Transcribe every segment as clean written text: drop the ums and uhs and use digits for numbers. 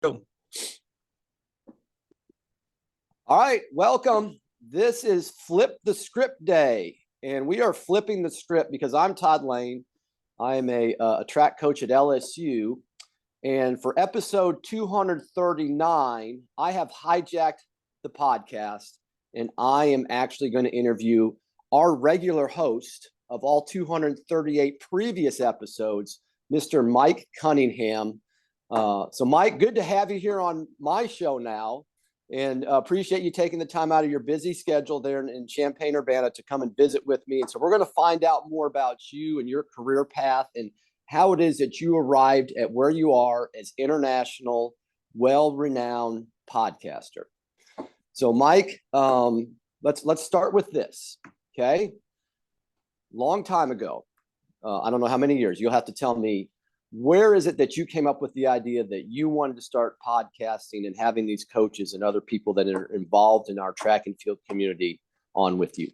All right, welcome. This is Flip the Script Day, and we are flipping the script because I'm Todd Lane. I am a track coach at LSU, and for episode 239, I have hijacked the podcast, and I am actually going to interview our regular host of all 238 previous episodes, Mr. Mike Cunningham. So, Mike, good to have you here on my show now, and appreciate you taking the time out of your busy schedule there in Champaign-Urbana to come and visit with me. And so we're going to find out more about you and your career path and how it is that you arrived at where you are as international, well-renowned podcaster. So, Mike, let's start with this, okay? Long time ago, I don't know how many years, you'll have to tell me, where is it that you came up with the idea that you wanted to start podcasting and having these coaches and other people that are involved in our track and field community on with you?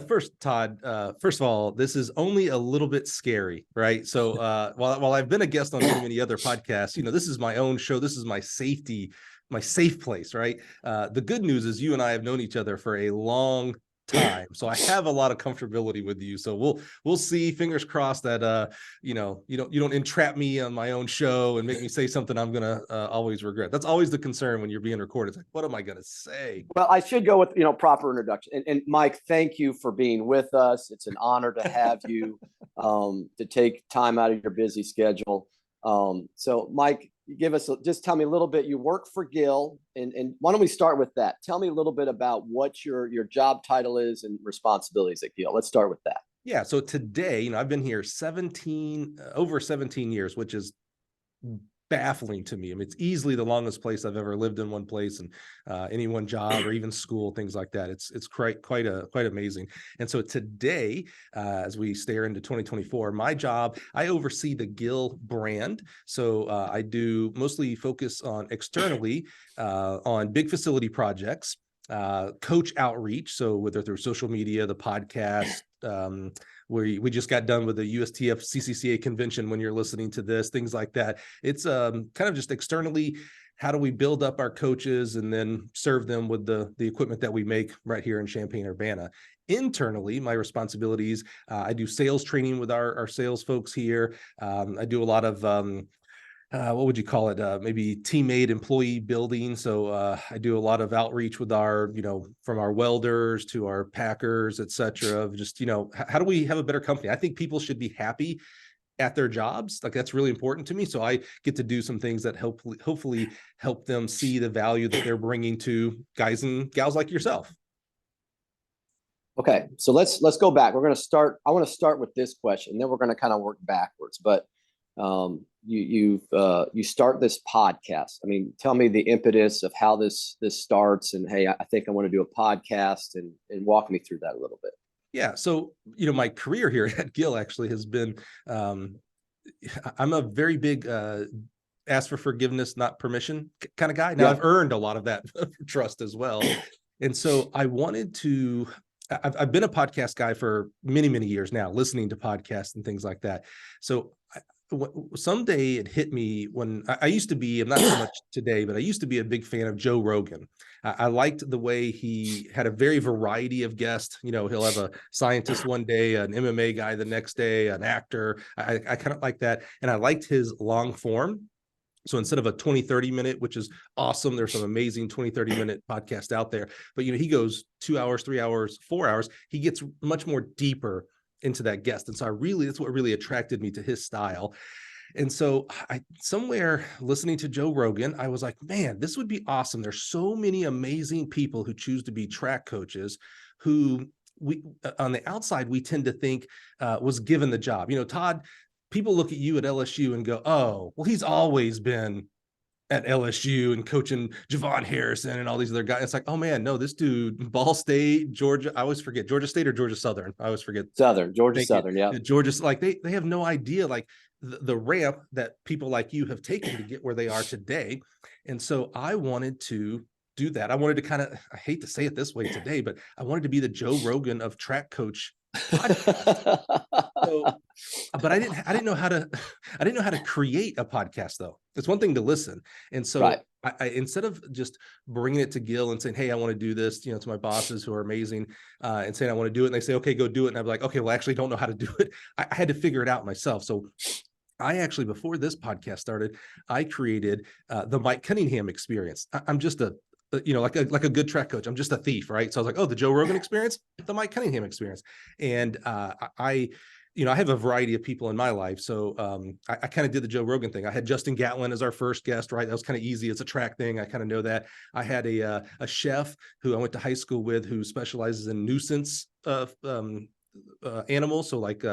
First, Todd, first of all, this is only a little bit scary, right? So while I've been a guest on many other podcasts, this is my own show. This is my safe place, right? The good news is you and I have known each other for a long time, so I have a lot of comfortability with you. So we'll see. Fingers crossed that you don't entrap me on my own show and make me say something I'm gonna always regret. That's always the concern when you're being recorded. It's like, what am I gonna say? Well, I should go with proper introduction. And Mike, thank you for being with us. It's an honor to have you to take time out of your busy schedule. So, Mike, just tell me a little bit. You work for Gill, and why don't we start with that? Tell me a little bit about what your job title is and responsibilities at Gill. Let's start with that. Yeah. So today, I've been here over 17 years, which is baffling to me. I mean, it's easily the longest place I've ever lived in one place, and any one job or even school, things like that. It's quite amazing. And so today, as we stare into 2024, my job, I oversee the Gill brand. So I do mostly focus on externally on big facility projects, coach outreach. So whether through social media, the podcast, we just got done with the USTF CCCA convention when you're listening to this, things like that. It's kind of just externally, how do we build up our coaches and then serve them with the equipment that we make right here in Champaign-Urbana. Internally, my responsibilities, I do sales training with our sales folks here. I do a lot of what would you call it? Maybe teammate employee building. So I do a lot of outreach with our, from our welders to our packers, et cetera, of just, how do we have a better company? I think people should be happy at their jobs. Like, that's really important to me. So I get to do some things that hopefully help them see the value that they're bringing to guys and gals like yourself. Okay. So let's go back. I want to start with this question, then we're going to kind of work backwards, but you start this podcast. I mean, tell me the impetus of how this starts, and hey, I think I want to do a podcast, and walk me through that a little bit. Yeah. So, my career here at Gill actually has been, I'm a very big, ask for forgiveness, not permission kind of guy. Now, I've earned a lot of that trust as well. And so I've been a podcast guy for many years now, listening to podcasts and things like that. So someday it hit me when I used to be, I'm not so much today, but I used to be a big fan of Joe Rogan. I liked the way he had a very variety of guests. He'll have a scientist one day, an MMA guy the next day, an actor. I kind of like that. And I liked his long form. So instead of a 20-30 minute, which is awesome, there's some amazing 20-30 minute podcast out there, but he goes 2 hours, 3 hours, 4 hours. He gets much more deeper into that guest. And so that's what really attracted me to his style. And so somewhere listening to Joe Rogan, I was like, man, this would be awesome. There's so many amazing people who choose to be track coaches who we on the outside, we tend to think was given the job. Todd, people look at you at LSU and go, oh, well, he's always been at LSU and coaching Javon Harrison and all these other guys. It's like, oh man, no, this dude, Ball State, Georgia, I always forget, Georgia State or Georgia Southern. I always forget. Georgia Southern, yeah. Georgia's like, they have no idea, like the ramp that people like you have taken to get where they are today. And so I wanted to do that. I wanted to I hate to say it this way today, but I wanted to be the Joe Rogan of track coach podcast. So, but I didn't know how to, I didn't know how to create a podcast though. It's one thing to listen. And so Right. I instead of just bringing it to Gill and saying, hey, I want to do this, to my bosses who are amazing, and saying, I want to do it. And they say, okay, go do it. And I'm like, okay, well, I actually don't know how to do it. I had to figure it out myself. So I actually, before this podcast started, I created the Mike Cunningham experience. I'm just like a good track coach. I'm just a thief, right? So I was like, oh, the Joe Rogan experience, the Mike Cunningham experience. And I have a variety of people in my life. So I kind of did the Joe Rogan thing. I had Justin Gatlin as our first guest, right? That was kind of easy. It's a track thing. I kind of know that. I had a chef who I went to high school with who specializes in nuisance animals, so like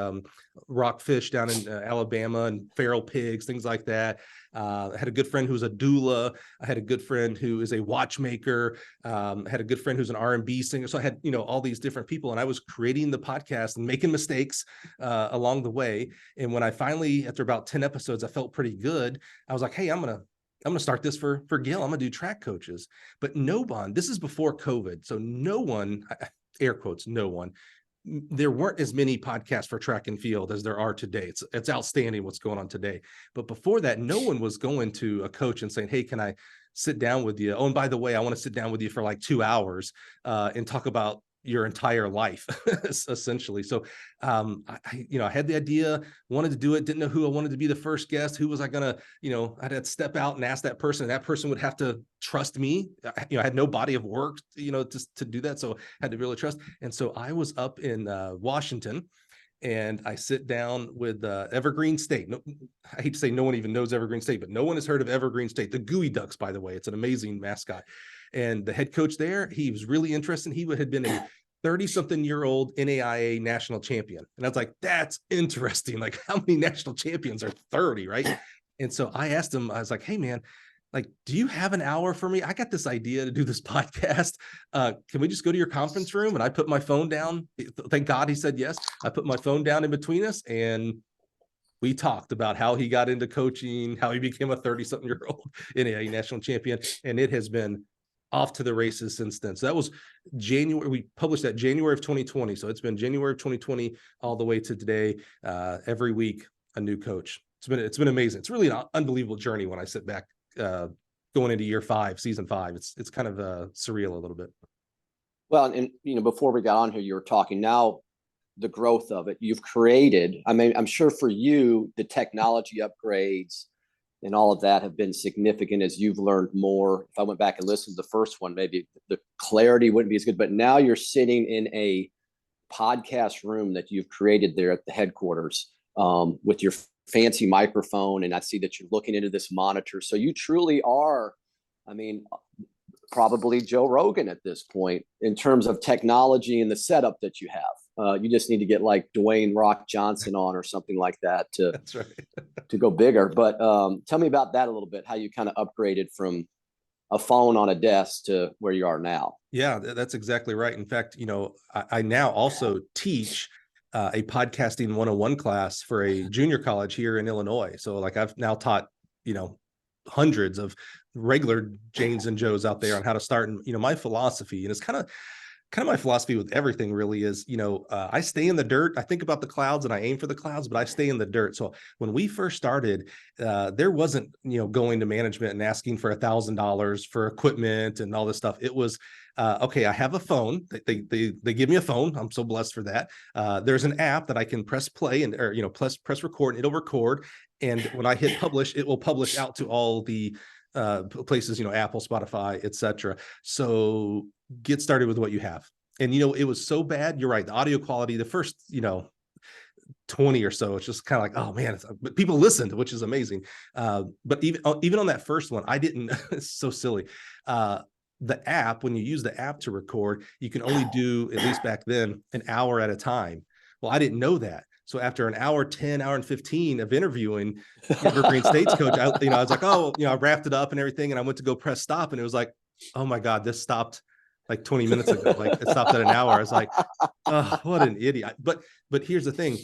rockfish down in Alabama and feral pigs, things like that. I had a good friend who's a doula. I had a good friend who is a watchmaker. I had a good friend who's an R&B singer. So I had all these different people, and I was creating the podcast and making mistakes along the way. And when I finally, after about 10 episodes, I felt pretty good. I was like, hey, I'm gonna start this for Gill. I'm gonna do track coaches. But no one, this is before COVID, so no one, air quotes, no one, there weren't as many podcasts for track and field as there are today. It's outstanding what's going on today. But before that, no one was going to a coach and saying, hey, can I sit down with you? Oh, and by the way, I want to sit down with you for like 2 hours and talk about your entire life, essentially. So I had the idea, wanted to do it, didn't know who I wanted to be the first guest. Who was I gonna, I'd have to step out and ask that person, and that person would have to trust me. I had no body of work, to do that. So I had to really trust. And so I was up in Washington, and I sit down with Evergreen State. No, I hate to say no one even knows Evergreen State, but no one has heard of Evergreen State. The Gooey Ducks, by the way, it's an amazing mascot. And the head coach there, he was really interested. He had been a 30-something-year-old NAIA national champion. And I was like, that's interesting. Like, how many national champions are 30, right? And so I asked him, I was like, hey, man, like, do you have an hour for me? I got this idea to do this podcast. Can we just go to your conference room? And I put my phone down. Thank God he said yes. I put my phone down in between us, and we talked about how he got into coaching, how he became a 30-something-year-old NAIA national champion. And it has been off to the races since then. So that was January. We published that January of 2020. So it's been January of 2020 all the way to today. Every week, a new coach. It's been amazing. It's really an unbelievable journey when I sit back going into year 5, season 5. It's kind of surreal a little bit. Well, and before we got on here, you were talking now the growth of it you've created. I mean, I'm sure for you, the technology upgrades and all of that have been significant as you've learned more. If I went back and listened to the first one, maybe the clarity wouldn't be as good, but now you're sitting in a podcast room that you've created there at the headquarters with your fancy microphone. And I see that you're looking into this monitor. So you truly are, I mean, probably Joe Rogan at this point in terms of technology and the setup that you have. You just need to get like Dwayne Rock Johnson on or something like that to, That's right. to go bigger. But tell me about that a little bit, how you kind of upgraded from a phone on a desk to where you are now. Yeah, that's exactly right. In fact, I now also teach a podcasting 101 class for a junior college here in Illinois. So like I've now taught, hundreds of regular Janes and Joes out there on how to start. And, my philosophy, and it's kind of my philosophy with everything really is, I stay in the dirt. I think about the clouds and I aim for the clouds, but I stay in the dirt. So when we first started, there wasn't, going to management and asking for $1,000 for equipment and all this stuff. It was, okay, I have a phone. They give me a phone. I'm so blessed for that. There's an app that I can press play and, or, press record, and it'll record. And when I hit publish, it will publish out to all the places, Apple, Spotify, etc. So get started with what you have. And, it was so bad. You're right. The audio quality, the first, 20 or so, it's just kind of like, oh man, but people listened, which is amazing. But even on that first one, I didn't, it's so silly. The app, when you use the app to record, you can only do, at least back then, an hour at a time. Well, I didn't know that. So after an hour, 10, hour and 15 of interviewing Evergreen State's coach, I was like, oh, I wrapped it up and everything. And I went to go press stop, and it was like, oh my God, this stopped like 20 minutes ago. Like it stopped at an hour. I was like, oh, what an idiot. But here's the thing.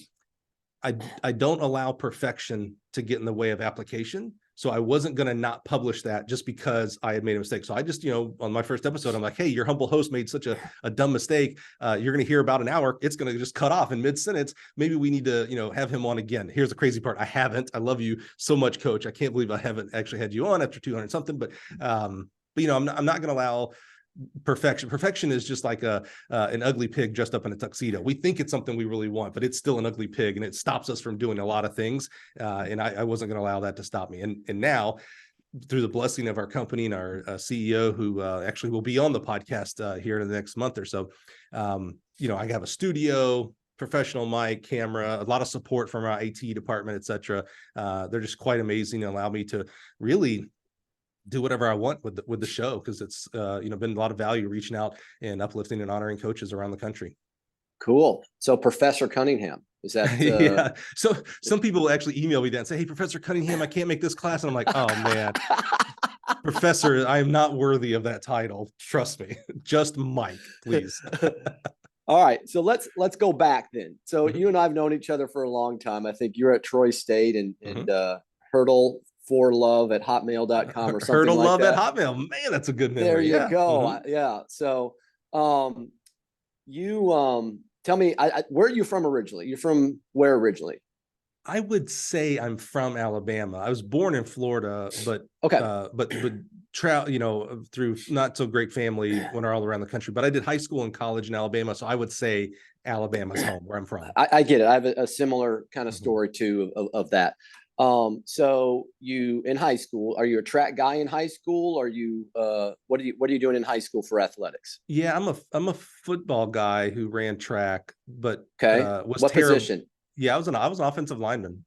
I don't allow perfection to get in the way of application. So I wasn't going to not publish that just because I had made a mistake. So I just, on my first episode, I'm like, hey, your humble host made such a dumb mistake. You're going to hear about an hour. It's going to just cut off in mid-sentence. Maybe we need to, have him on again. Here's the crazy part. I haven't. I love you so much, Coach. I can't believe I haven't actually had you on after 200 something. But I'm not going to allow perfection is just like an ugly pig dressed up in a tuxedo. We think it's something we really want, but it's still an ugly pig, and it stops us from doing a lot of things. And I wasn't going to allow that to stop me. And now, through the blessing of our company and our CEO, who actually will be on the podcast here in the next month or so, I have a studio, professional mic, camera, a lot of support from our IT department, etc. They're just quite amazing and allow me to really do whatever I want with the show, because it's been a lot of value reaching out and uplifting and honoring coaches around the country. Cool. So Professor Cunningham, is that yeah. So some people actually email me that and say, hey, Professor Cunningham, I can't make this class. And I'm like, oh man, Professor, I am not worthy of that title. Trust me. Just Mike, please. All right. So let's go back then. So you and I have known each other for a long time. I think you're at Troy State and Hurdle for love at hotmail.com or something Hurdle like love that. at Hotmail. Man, that's a good memory. There you go. Yeah. So you tell me, where are you from originally? You're from where originally? I would say I'm from Alabama. I was born in Florida, but through not so great family, went all around the country. But I did high school and college in Alabama, so I would say Alabama's home, where I'm from. I get it. I have a similar kind of story too of that. So you in high school, are you a track guy in high school? Are you what are you doing in high school for athletics? Yeah, I'm a football guy who ran track, but was what terrible. Position? Yeah, I was an offensive lineman.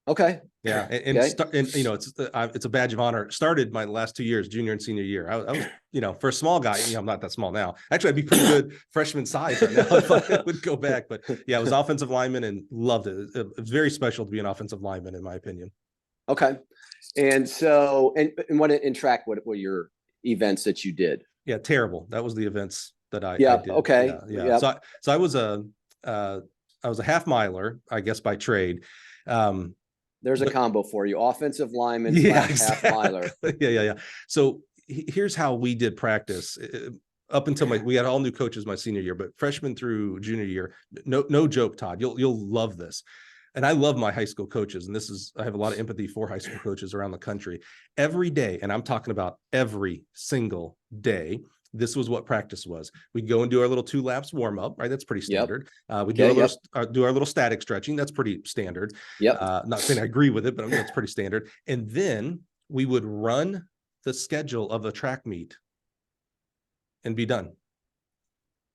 Okay. Yeah, and it's a badge of honor. Started my last 2 years, junior and senior year. I was, for a small guy, I'm not that small now. Actually, I'd be pretty good freshman size right now if I would go back. But yeah, I was offensive lineman and loved it. It's very special to be an offensive lineman, in my opinion. Okay, and so and what in track? What were your events that you did? Yeah, terrible. That was the events that I did. Okay. Yeah. So I was a half miler, I guess, by trade. There's a combo for you: offensive lineman, half miler. Yeah. So here's how we did practice. Up until we had all new coaches my senior year, but freshman through junior year, no joke, Todd. You'll love this. And I love my high school coaches, and I have a lot of empathy for high school coaches around the country. Every day, and I'm talking about every single day, this was what practice was. We'd go and do our little 2 laps warm up, right? That's pretty standard. We do our little static stretching. That's pretty standard. Not saying I agree with it, but that's pretty standard. And then we would run the schedule of a track meet and be done.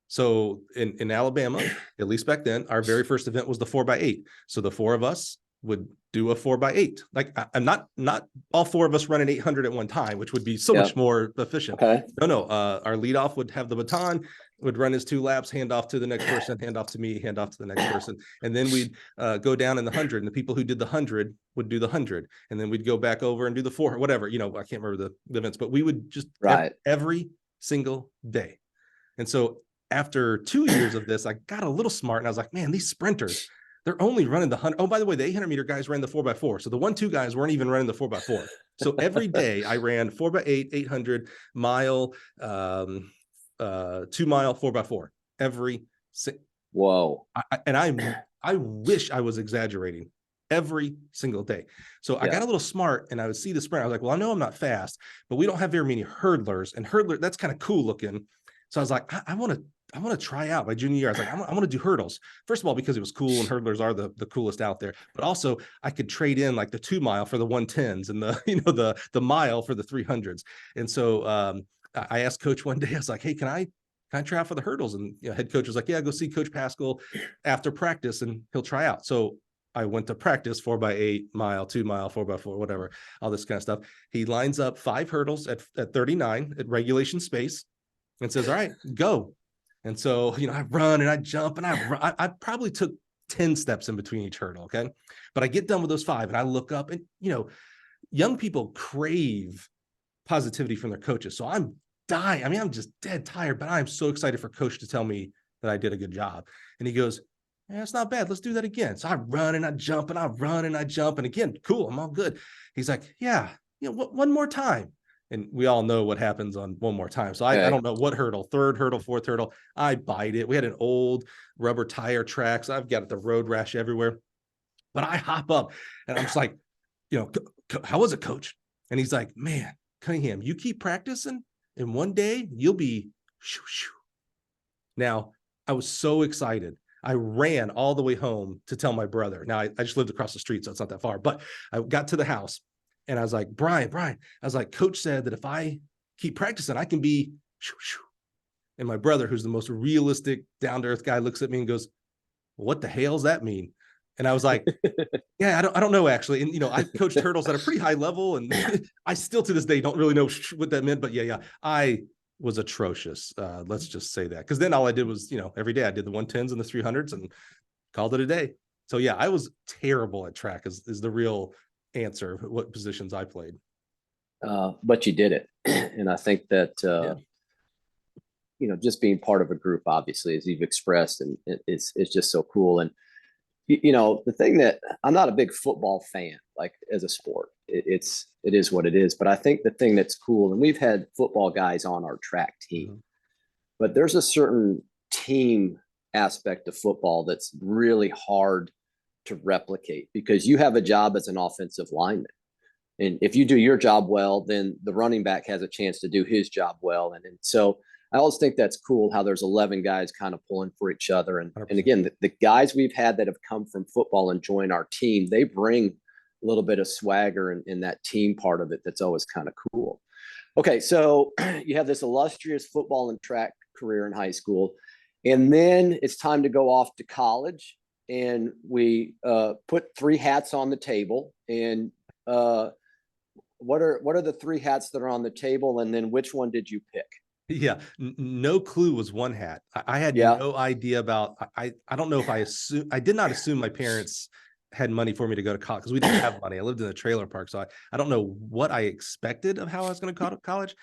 So in Alabama, at least back then, our very first event was the 4x8. So the 4 of us would do a 4x8. Like I'm not all 4 of us running 800 at one time, which would be so much more efficient. Okay. No. Our leadoff would have the baton, would run his 2 laps, hand off to the next person, hand off to me, hand off to the next person. And then we'd go down in the 100, and the people who did the 100 would do the 100. And then we'd go back over and do the 4, whatever, I can't remember the events, but we would just every single day. And so after 2 years of this, I got a little smart, and I was like, man, these sprinters, they're only running the 100. Oh, by the way, the 800 meter guys ran the 4x4. So the 1-2 guys weren't even running the 4x4. So every day I ran 4x8, 800 mile, 2 mile, 4x4 every. Whoa. I wish I was exaggerating. Every single day. So I got a little smart, and I would see the sprint. I was like, well, I know I'm not fast, but we don't have very many hurdlers, and that's kind of cool looking. So I was like, I want to try out my junior year. I was like, I want to do hurdles. First of all, because it was cool, and hurdlers are the coolest out there. But also, I could trade in like the 2 mile for the 110s and the mile for the 300s. And so I asked Coach one day. I was like, hey, can I try out for the hurdles? And head coach was like, yeah, go see Coach Pascal after practice, and he'll try out. So I went to practice 4x8 mile, 2 mile, 4x4, whatever, all this kind of stuff. He lines up 5 hurdles at 39 at regulation space and says, all right, go. And so, I run and I jump, and I probably took 10 steps in between each hurdle. Okay. But I get done with those 5, and I look up, and, young people crave positivity from their coaches. So I'm dying. I mean, I'm just dead tired, but I'm so excited for coach to tell me that I did a good job. And he goes, Yeah, it's not bad. Let's do that again. So I run and I jump and I run and I jump. And again, cool, I'm all good. He's like, yeah, one more time. And we all know what happens on one more time. So I Okay. don't know what hurdle, third hurdle, fourth hurdle. I bite it. We had an old rubber tire track. So I've got the road rash everywhere. But I hop up and I'm just like, how was it, coach? And he's like, man, Cunningham, you keep practicing and one day you'll be shoo, shoo. Now, I was so excited. I ran all the way home to tell my brother. Now, I just lived across the street, so it's not that far. But I got to the house and I was like, Brian, I was like, coach said that if I keep practicing, I can be shoo, shoo. And my brother, who's the most realistic, down-to-earth guy, looks at me and goes, what the hell does that mean? And I was like, yeah, I don't know actually. And I coached hurdles at a pretty high level, and I still to this day don't really know what that meant. But yeah, I was atrocious. Let's just say that, because then all I did was every day I did the 110s and the 300s and called it a day. So yeah, I was terrible at track. Is the real answer? What positions I played. But you did it, and I think that just being part of a group, obviously, as you've expressed, and it's just so cool. And the thing that I'm not a big football fan, like as a sport, it is what it is. But I think the thing that's cool, and we've had football guys on our track team, but there's a certain team aspect of football that's really hard to replicate, because you have a job as an offensive lineman. And if you do your job well, then the running back has a chance to do his job well. And so I always think that's cool how there's 11 guys kind of pulling for each other. And again, the guys we've had that have come from football and join our team, they bring a little bit of swagger in that team part of it that's always kind of cool. Okay, so you have this illustrious football and track career in high school, and then it's time to go off to college. And we put 3 hats on the table. And what are the 3 hats that are on the table? And then which one did you pick? Yeah, no clue was one hat. I had no idea about. I don't know if I did not assume my parents had money for me to go to college, because we didn't have money. I lived in a trailer park, so I don't know what I expected of how I was going to go to college.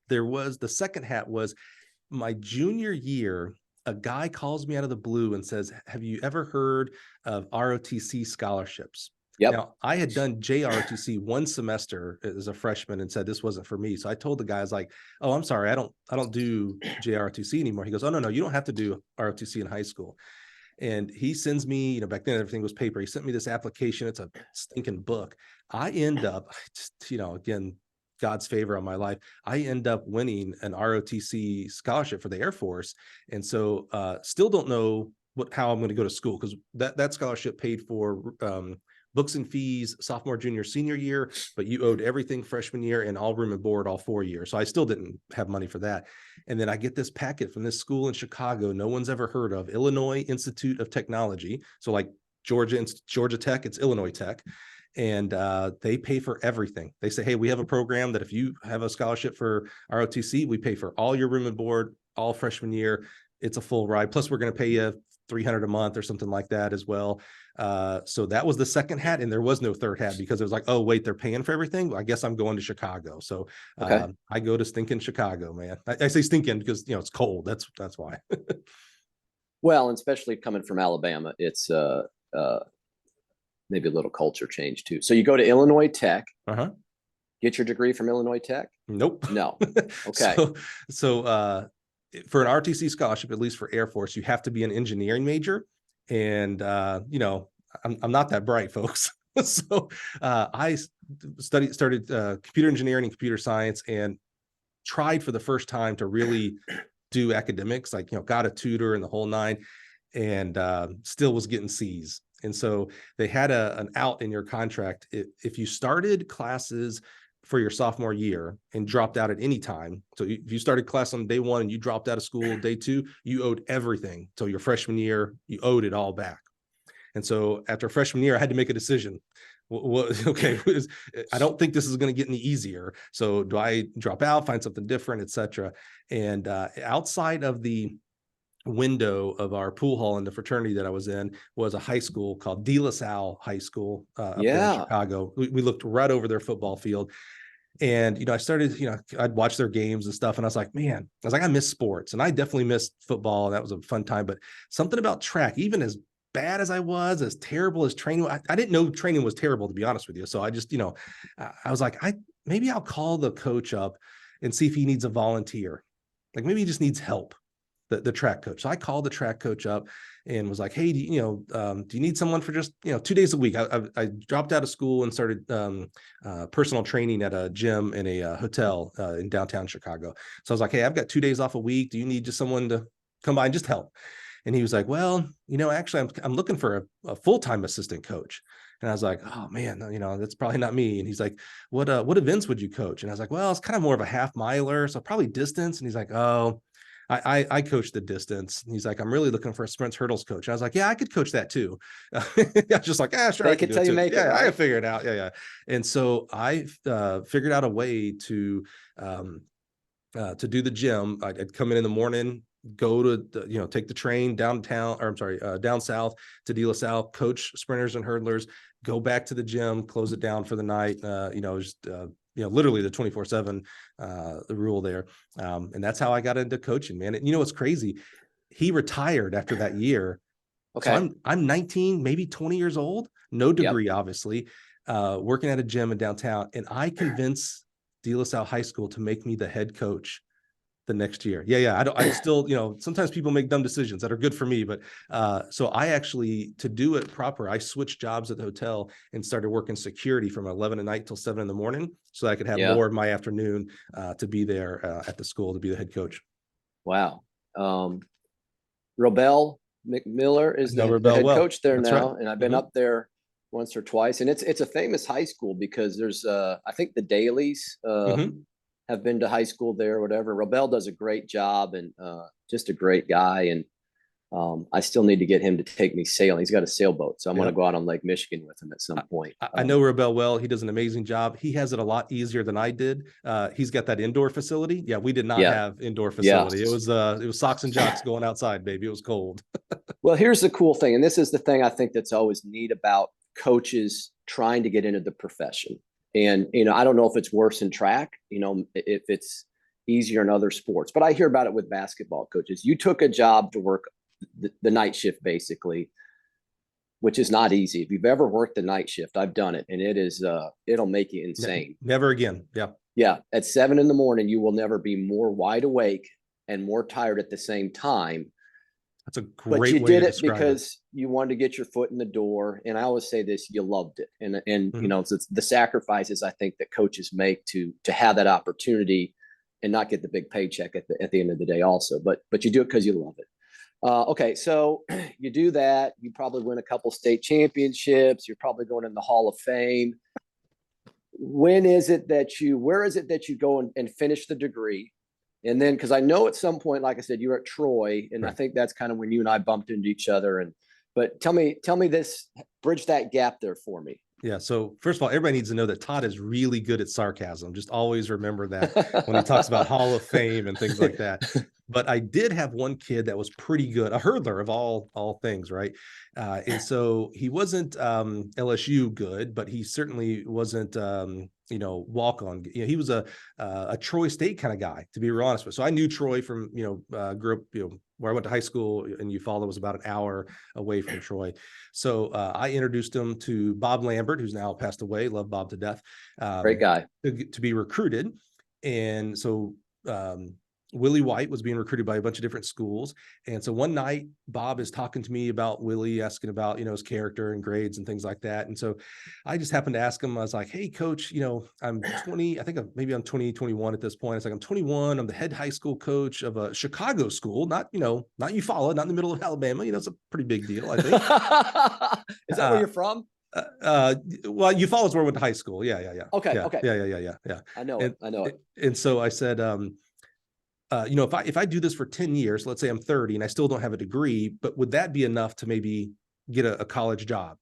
There was the second hat was my junior year. A guy calls me out of the blue and says, have you ever heard of ROTC scholarships? Yep. Now, I had done JROTC one semester as a freshman and said this wasn't for me. So I told the guy, I was like, oh, I'm sorry, I don't do JROTC anymore. He goes, oh, no, you don't have to do ROTC in high school. And he sends me, back then everything was paper. He sent me this application. It's a stinking book. I end up, again, God's favor on my life. I end up winning an ROTC scholarship for the Air Force. And so still don't know how I'm going to go to school, because that scholarship paid for books and fees sophomore, junior, senior year, but you owed everything freshman year and all room and board all 4 years. So I still didn't have money for that. And then I get this packet from this school in Chicago no one's ever heard of, Illinois Institute of Technology. So like Georgia Tech, it's Illinois Tech. And they pay for everything. They say, hey, we have a program that if you have a scholarship for ROTC, we pay for all your room and board all freshman year. It's a full ride. Plus, we're going to pay you $300 a month or something like that as well. So that was the second hat, and there was no third hat, because it was like, oh wait, they're paying for everything. I guess I'm going to Chicago. So I go to stinking Chicago, man. I say stinking because it's cold. That's why. Well, and especially coming from Alabama, it's maybe a little culture change too. So you go to Illinois Tech. Get your degree from Illinois Tech? Nope. No. Okay. So for an RTC scholarship, at least for Air Force, you have to be an engineering major. And, I'm not that bright, folks. So I started computer engineering and computer science, and tried for the first time to really do academics, like, got a tutor and the whole 9, and still was getting C's. And so they had an out in your contract. If you started classes for your sophomore year and dropped out at any time. So if you started class on day 1 and you dropped out of school day 2, you owed everything. So your freshman year, you owed it all back. And so after freshman year, I had to make a decision. Okay, I don't think this is going to get any easier. So do I drop out, find something different, etc. And outside of the window of our pool hall in the fraternity that I was in was a high school called De La Salle High School up there in Chicago. We looked right over their football field. And, I started, I'd watch their games and stuff. And I was like, I miss sports, and I definitely missed football. And that was a fun time, but something about track, even as bad as I was, as terrible as training, I didn't know training was terrible, to be honest with you. So I just, I was like, maybe I'll call the coach up and see if he needs a volunteer. Like maybe he just needs help, the track coach. So I called the track coach up and was like, hey, do you need someone for just, 2 days a week? I dropped out of school and started personal training at a gym in a hotel in downtown Chicago. So I was like, hey, I've got 2 days off a week. Do you need just someone to come by and just help? And he was like, well, actually I'm looking for a full-time assistant coach. And I was like, oh man, that's probably not me. And he's like, what events would you coach? And I was like, well, it's kind of more of a half miler, so probably distance. And he's like, oh, I coach the distance. And he's like, I'm really looking for a sprints hurdles coach. And I was like, yeah, I could coach that too. I was just like, sure. Fake it till you make it. Yeah, I figured it out. Yeah. And so I figured out a way to do the gym. I'd come in the morning, go to take the train downtown, or I'm sorry, down south to De La Salle, coach sprinters and hurdlers, go back to the gym, close it down for the night. Literally the 24/7 the rule there. And that's how I got into coaching, man. And what's crazy? He retired after that year. Okay. So I'm 19, maybe 20 years old, no degree, obviously, working at a gym in downtown. And I convinced De La Salle High School to make me the head coach the next year. Yeah. I still, sometimes people make dumb decisions that are good for me, but so I actually, to do it proper, I switched jobs at the hotel and started working security from 11 at night till 7 in the morning, so I could have more of my afternoon to be there at the school to be the head coach. Wow. Robel McMiller is the head coach there now, right. And I've been up there once or twice, and it's a famous high school because there's I think the Dailies have been to high school there or whatever. Robel does a great job, and just a great guy. And I still need to get him to take me sailing. He's got a sailboat, so I'm going to go out on Lake Michigan with him at some point. I know Robel well. He does an amazing job. He has it a lot easier than I did. He's got that indoor facility. Yeah, we did not have indoor facility. It was socks and jocks going outside, baby. It was cold. Well, here's the cool thing, and this is the thing I think that's always neat about coaches trying to get into the profession. And, I don't know if it's worse in track, if it's easier in other sports, but I hear about it with basketball coaches. You took a job to work the night shift, basically, which is not easy. If you've ever worked the night shift, I've done it, and it is, it'll make you insane. Never again. Yeah. Yeah. At 7 in the morning, you will never be more wide awake and more tired at the same time. That's a great way to describe it. But you did it because you wanted to get your foot in the door. And I always say this, you loved it. And it's the sacrifices I think that coaches make to have that opportunity and not get the big paycheck at the end of the day also. But you do it because you love it. Okay, so you do that. You probably win a couple state championships. You're probably going in the Hall of Fame. Where is it that you go and finish the degree? And then, because I know at some point, like I said, you were at Troy, and I think that's kind of when you and I bumped into each other. But tell me this, bridge that gap there for me. Yeah. So first of all, everybody needs to know that Todd is really good at sarcasm. Just always remember that when he talks about Hall of Fame and things like that. But I did have one kid that was pretty good, a hurdler of all things, right? And so he wasn't LSU good, but he certainly wasn't walk on. He was a Troy State kind of guy, to be real honest with. So I knew Troy from grew up where I went to high school, and Eufaula was about an hour away from Troy. So I introduced him to Bob Lambert, who's now passed away. Love Bob to death. Great guy. To be recruited. And so Willie White was being recruited by a bunch of different schools. And so one night, Bob is talking to me about Willie, asking about, his character and grades and things like that. And so I just happened to ask him, I was like, hey, coach, I'm 20, I think maybe I'm 20, 21 at this point. It's like, I'm 21. I'm the head high school coach of a Chicago school, not Eufaula, not in the middle of Alabama. It's a pretty big deal, I think. Is that where you're from? Well, Eufaula is where I went to high school. Yeah. Okay. Yeah, okay. Yeah. I know it. And so I said, if I do this for 10 years, let's say I'm 30 and I still don't have a degree, but would that be enough to maybe get a college job?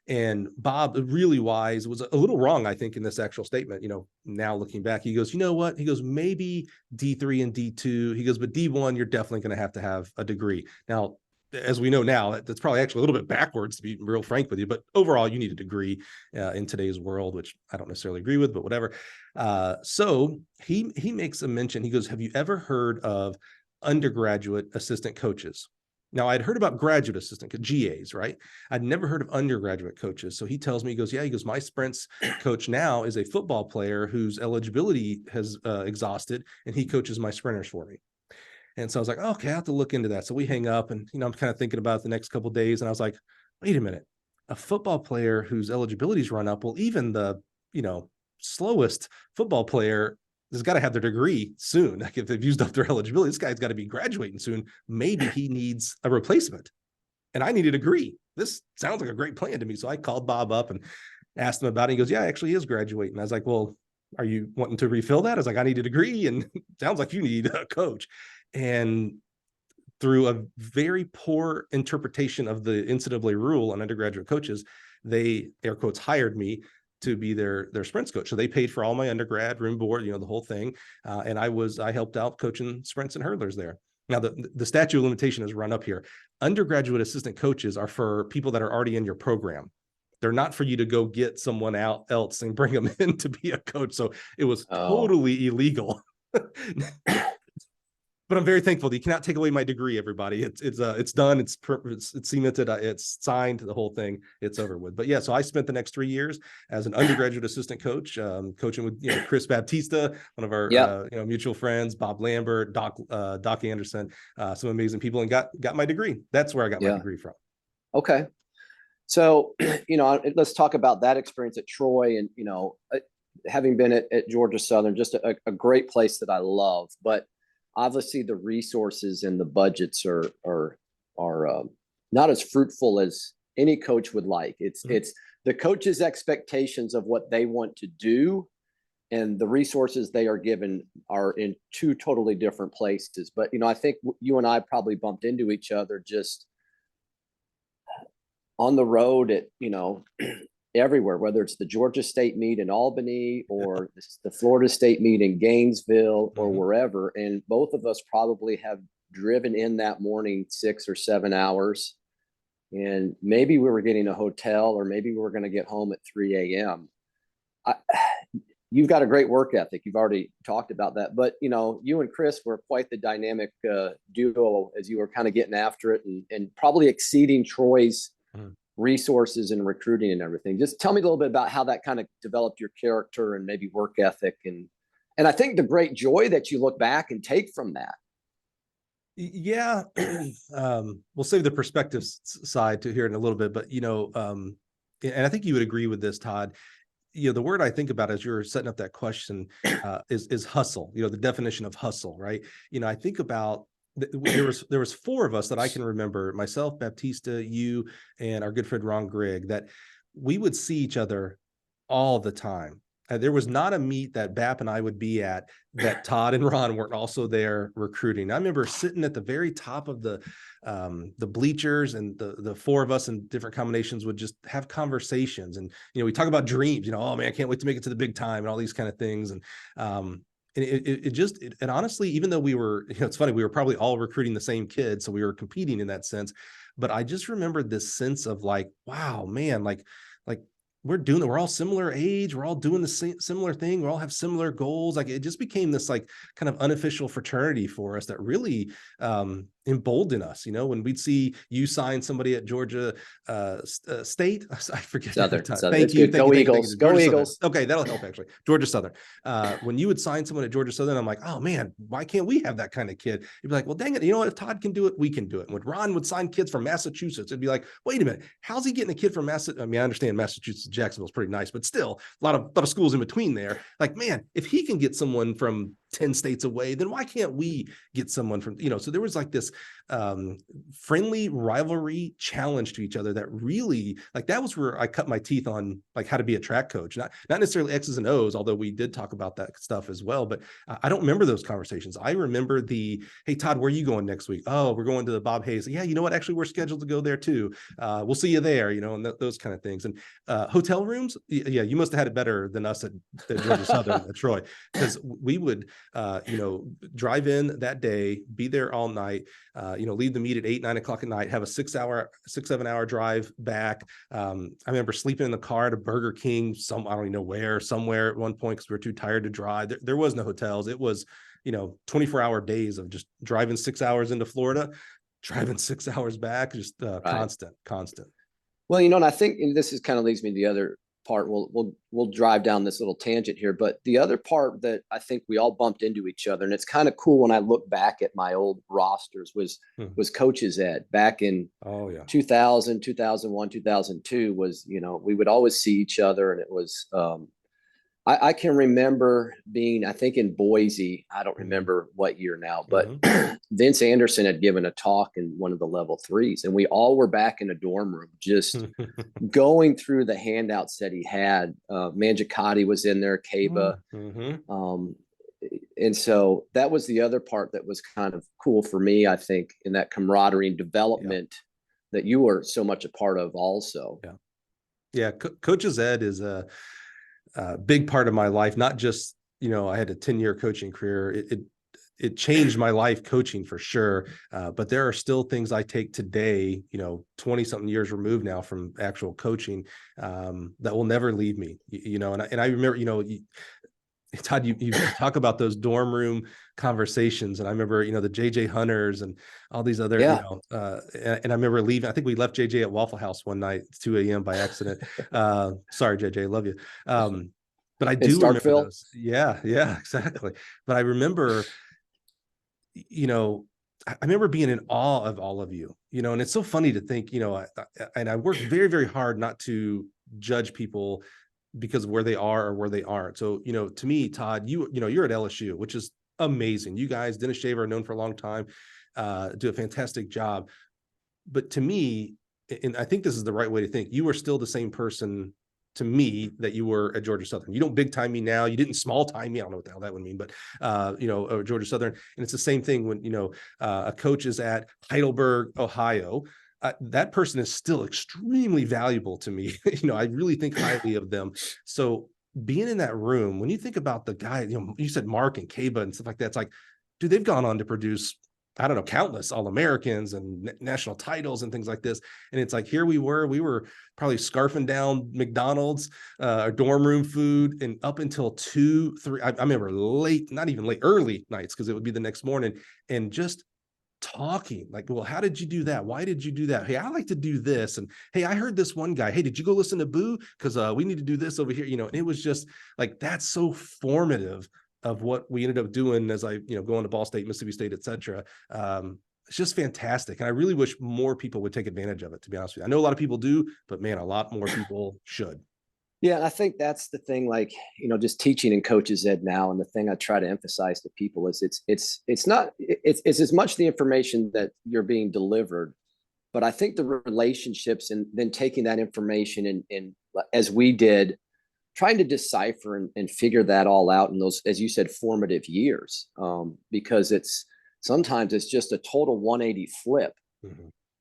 And Bob, really wise, was a little wrong, I think, in this actual statement. Now looking back, he goes, you know what? He goes, maybe D3 and D2. He goes, but D1, you're definitely going to have a degree. Now, as we know now, that's probably actually a little bit backwards, to be real frank with you. But overall, you need a degree in today's world, which I don't necessarily agree with, but whatever. So he makes a mention. He goes, "Have you ever heard of undergraduate assistant coaches?" Now, I'd heard about graduate assistant GAs, right? I'd never heard of undergraduate coaches. So he tells me, he goes, "Yeah," he goes, "my sprints coach now is a football player whose eligibility has exhausted, and he coaches my sprinters for me." And so I was like, okay, I have to look into that. So we hang up, and, I'm kind of thinking about it the next couple of days. And I was like, wait a minute, a football player whose eligibility's run up. Well, even the, slowest football player has got to have their degree soon. Like if they've used up their eligibility, this guy's got to be graduating soon. Maybe he needs a replacement, and I need a degree. This sounds like a great plan to me. So I called Bob up and asked him about it. He goes, "Yeah, actually he is graduating." I was like, "Well, are you wanting to refill that?" I was like, "I need a degree, and it sounds like you need a coach." And through a very poor interpretation of the NCAA rule on undergraduate coaches, they, air quotes, hired me to be their sprints coach. So they paid for all my undergrad, room, board, the whole thing. And I helped out coaching sprints and hurdlers there. Now, the statute of limitation has run up here. Undergraduate assistant coaches are for people that are already in your program. They're not for you to go get someone else and bring them in to be a coach. So it was totally illegal. But I'm very thankful that you cannot take away my degree, everybody. It's done. It's cemented. It's signed. The whole thing. It's over with. But yeah, so I spent the next 3 years as an undergraduate assistant coach, coaching with Chris Baptista, one of our mutual friends, Bob Lambert, Doc Anderson, some amazing people, and got my degree. That's where I got my degree from. Okay, so let's talk about that experience at Troy, and having been at Georgia Southern, just a great place that I love, but obviously the resources and the budgets are not as fruitful as any coach would like. It's the coach's expectations of what they want to do, and the resources they are given are in two totally different places. But I think you and I probably bumped into each other just on the road at everywhere, whether it's the Georgia State meet in Albany or the Florida State meet in Gainesville or wherever. And both of us probably have driven in that morning 6 or 7 hours. And maybe we were getting a hotel, or maybe we were going to get home at 3 a.m. You've got a great work ethic. You've already talked about that. But, you and Chris were quite the dynamic duo as you were kind of getting after it, and probably exceeding Troy's resources and recruiting and everything. Just tell me a little bit about how that kind of developed your character and maybe work ethic, and I think the great joy that you look back and take from that. Yeah. We'll save the perspective side to here in a little bit, but and I think you would agree with this, Todd. The word I think about as you're setting up that question is hustle. The definition of hustle, right? I think about there was 4 of us that I can remember, myself, Baptista, you, and our good friend Ron Grigg, that we would see each other all the time. There was not a meet that Bap and I would be at that Todd and Ron weren't also there recruiting. I remember sitting at the very top of the bleachers, and the 4 of us in different combinations would just have conversations. And, we talk about dreams, oh man, I can't wait to make it to the big time and all these kind of things. And and honestly, even though we were, it's funny, we were probably all recruiting the same kids, so we were competing in that sense. But I just remembered this sense of like, wow, man, like we're all similar age. We're all doing the same similar thing. We all have similar goals. Like it just became this like kind of unofficial fraternity for us that really emboldened us. When we'd see you sign somebody at Georgia State, I forget. Southern. Thank you. Go Eagles. Go Eagles. Okay, that'll help actually. Georgia Southern. When you would sign someone at Georgia Southern, I'm like, oh man, why can't we have that kind of kid? You'd be like, well, dang it, what? If Todd can do it, we can do it. And when Ron would sign kids from Massachusetts, it'd be like, wait a minute, how's he getting a kid from Massachusetts? I mean, I understand Massachusetts, Jacksonville's pretty nice, but still a lot of schools in between there. Like, man, if he can get someone from 10 states away, then why can't we get someone from, so there was like this friendly rivalry challenge to each other that really, like, that was where I cut my teeth on like how to be a track coach, not necessarily X's and O's, although we did talk about that stuff as well. But I don't remember those conversations. I remember hey, Todd, where are you going next week? Oh, we're going to the Bob Hayes. Yeah, you know what? Actually, we're scheduled to go there too. We'll see you there, and those kind of things. And hotel rooms, yeah, you must have had it better than us at Georgia Southern at Troy, because we would drive in that day, be there all night, leave the meet at 8, 9 o'clock at night, have a 7 hour drive back. I remember sleeping in the car at a Burger King, I don't even know where, somewhere at one point, because we were too tired to drive. There was no hotels. It was, 24-hour days of just driving 6 hours into Florida, driving 6 hours back, just Right. constant. Well, and I think, and this is kind of leads me to the other part. We'll drive down this little tangent here, but the other part that I think we all bumped into each other, and it's kind of cool when I look back at my old rosters, was Coach's Ed back in 2000, 2001, 2002. Was, we would always see each other, and it was I can remember being, I think, in Boise. I don't remember what year now, but Vince Anderson had given a talk in one of the level 3s, and we all were back in a dorm room just going through the handouts that he had. Mangicotti was in there, Kaba. And so that was the other part that was kind of cool for me, I think, in that camaraderie and development that you were so much a part of also. Yeah. Coach's Ed is a big part of my life. Not just, I had a 10-year coaching career. It changed my life, coaching, for sure. But there are still things I take today, 20 something years removed now from actual coaching, that will never leave me, and I remember, Todd, you talk about those dorm room conversations, and I remember, the JJ Hunters and all these other, and I remember leaving. I think we left JJ at Waffle House one night, 2 a.m. by accident. Sorry, JJ, love you. But I do remember those. Yeah, exactly. But I remember, I remember being in awe of all of you, and it's so funny to think, and I work very, very hard not to judge people because of where they are or where they aren't. So, to me, Todd, you're at LSU, which is amazing. You guys, Dennis Shaver, are known for a long time, do a fantastic job. But to me, and I think this is the right way to think, you are still the same person to me that you were at Georgia Southern. You don't big time me now. You didn't small time me. I don't know what the hell that would mean, but Georgia Southern. And it's the same thing when, a coach is at Heidelberg, Ohio. That person is still extremely valuable to me. I really think highly of them. So being in that room, when you think about the guy, you said Mark and Kaba and stuff like that, it's like, dude, they've gone on to produce, I don't know, countless All-Americans and national titles and things like this. And it's like, here we were probably scarfing down McDonald's, dorm room food, and up until 2, 3, I remember late, not even late, early nights, because it would be the next morning, and just talking like, well, how did you do that? Why did you do that? Hey, I like to do this. And hey, I heard this one guy, hey, did you go listen to Boo? Because we need to do this over here. And it was just like, that's so formative of what we ended up doing as I, going to Ball State, Mississippi State, etc. It's just fantastic. And I really wish more people would take advantage of it, to be honest with you. I know a lot of people do, but man, a lot more people should. Yeah, and I think that's the thing, like, just teaching in Coach's Ed now, and the thing I try to emphasize to people is it's as much the information that you're being delivered, but I think the relationships, and then taking that information and as we did, trying to decipher and figure that all out in those, as you said, formative years, because sometimes it's just a total 180 flip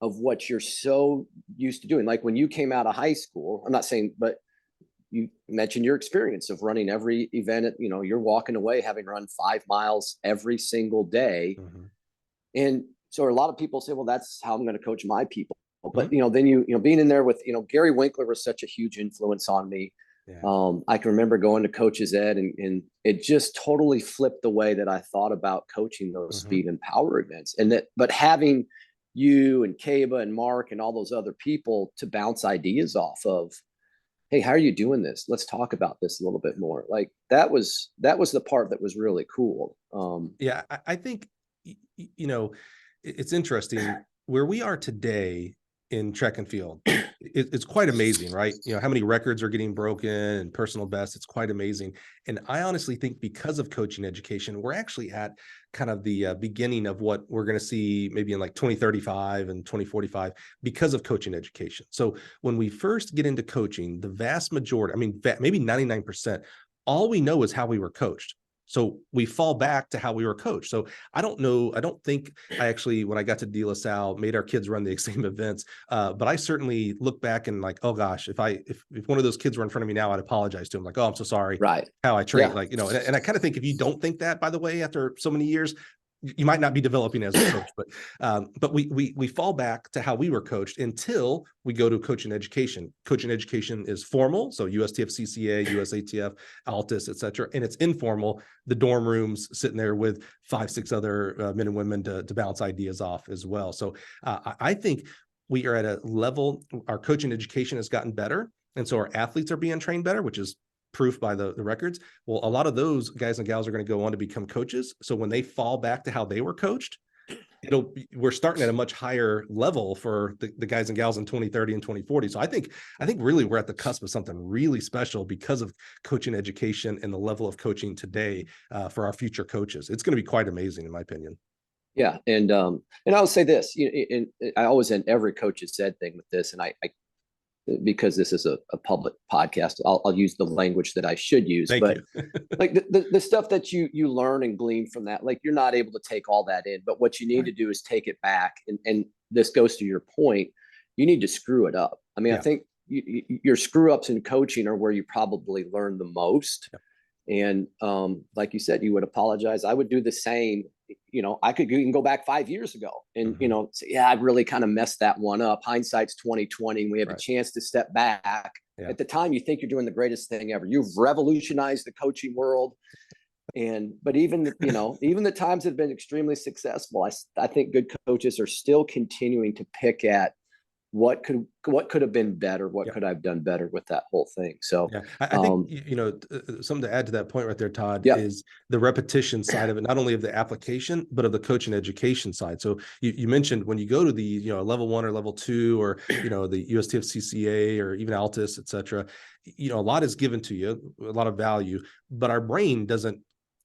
of what you're so used to doing. Like when you came out of high school, I'm not saying, but you mentioned your experience of running every event. You're walking away having run 5 miles every single day. And so a lot of people say, well, that's how I'm going to coach my people. But, then you being in there with, Gary Winkler was such a huge influence on me. Yeah. I can remember going to Coach's Ed, and it just totally flipped the way that I thought about coaching those speed and power events. But having you and Kaba and Mark and all those other people to bounce ideas off of, hey, how are you doing this? Let's talk about this a little bit more. Like that was the part that was really cool. Yeah, I think, it's interesting where we are today in track and field. It's quite amazing, right? How many records are getting broken and personal bests. It's quite amazing. And I honestly think because of coaching education, we're actually at kind of the beginning of what we're going to see maybe in like 2035 and 2045 because of coaching education. So when we first get into coaching, the vast majority, maybe 99%, all we know is how we were coached. So we fall back to how we were coached. So I don't think I actually, when I got to De La Salle, made our kids run the same events. But I certainly look back and like, oh gosh, if one of those kids were in front of me now, I'd apologize to him. Like, oh, I'm so sorry. Right. How I train, Yeah. like, and I kind of think if you don't think that, by the way, after so many years, you might not be developing as a coach, but we fall back to how we were coached until we go to coaching education. Coaching education is formal, so USTF, CCA, USATF, Altus, etc., and it's informal. The dorm rooms sitting there with 5-6 other men and women to bounce ideas off as well. So I think we are at a level. Our coaching education has gotten better, and so our athletes are being trained better, which is proof by the records. Well, a lot of those guys and gals are going to go on to become coaches. So when they fall back to how they were coached, we're starting at a much higher level for the guys and gals in 2030 and 2040. So I think really we're at the cusp of something really special because of coaching education and the level of coaching today for our future coaches. It's going to be quite amazing, in my opinion. Yeah. And I'll say this, I always end every coach's ed thing with this, and I because this is a public podcast, I'll use the language that I should use. Thank but you. like the stuff that you learn and glean from that, like you're not able to take all that in, but what you need to do is take it back. And this goes to your point. You need to screw it up. I mean, I think your screw ups in coaching are where you probably learn the most. And like you said, you would apologize. I would do the same. I could even go back 5 years ago and, say, yeah, I really kind of messed that one up. Hindsight's 2020. And we have a chance to step back. Yeah. At the time, you think you're doing the greatest thing ever. You've revolutionized the coaching world. But even, even the times that have been extremely successful, I think good coaches are still continuing to pick at what could have been better, what could I have done better with that whole thing. So I think something to add to that point right there, Todd, is the repetition side of it, not only of the application but of the coaching education side. So you mentioned when you go to the level 1 or level 2 or the USTF CCA or even Altus, etc., a lot is given to you, a lot of value, but our brain doesn't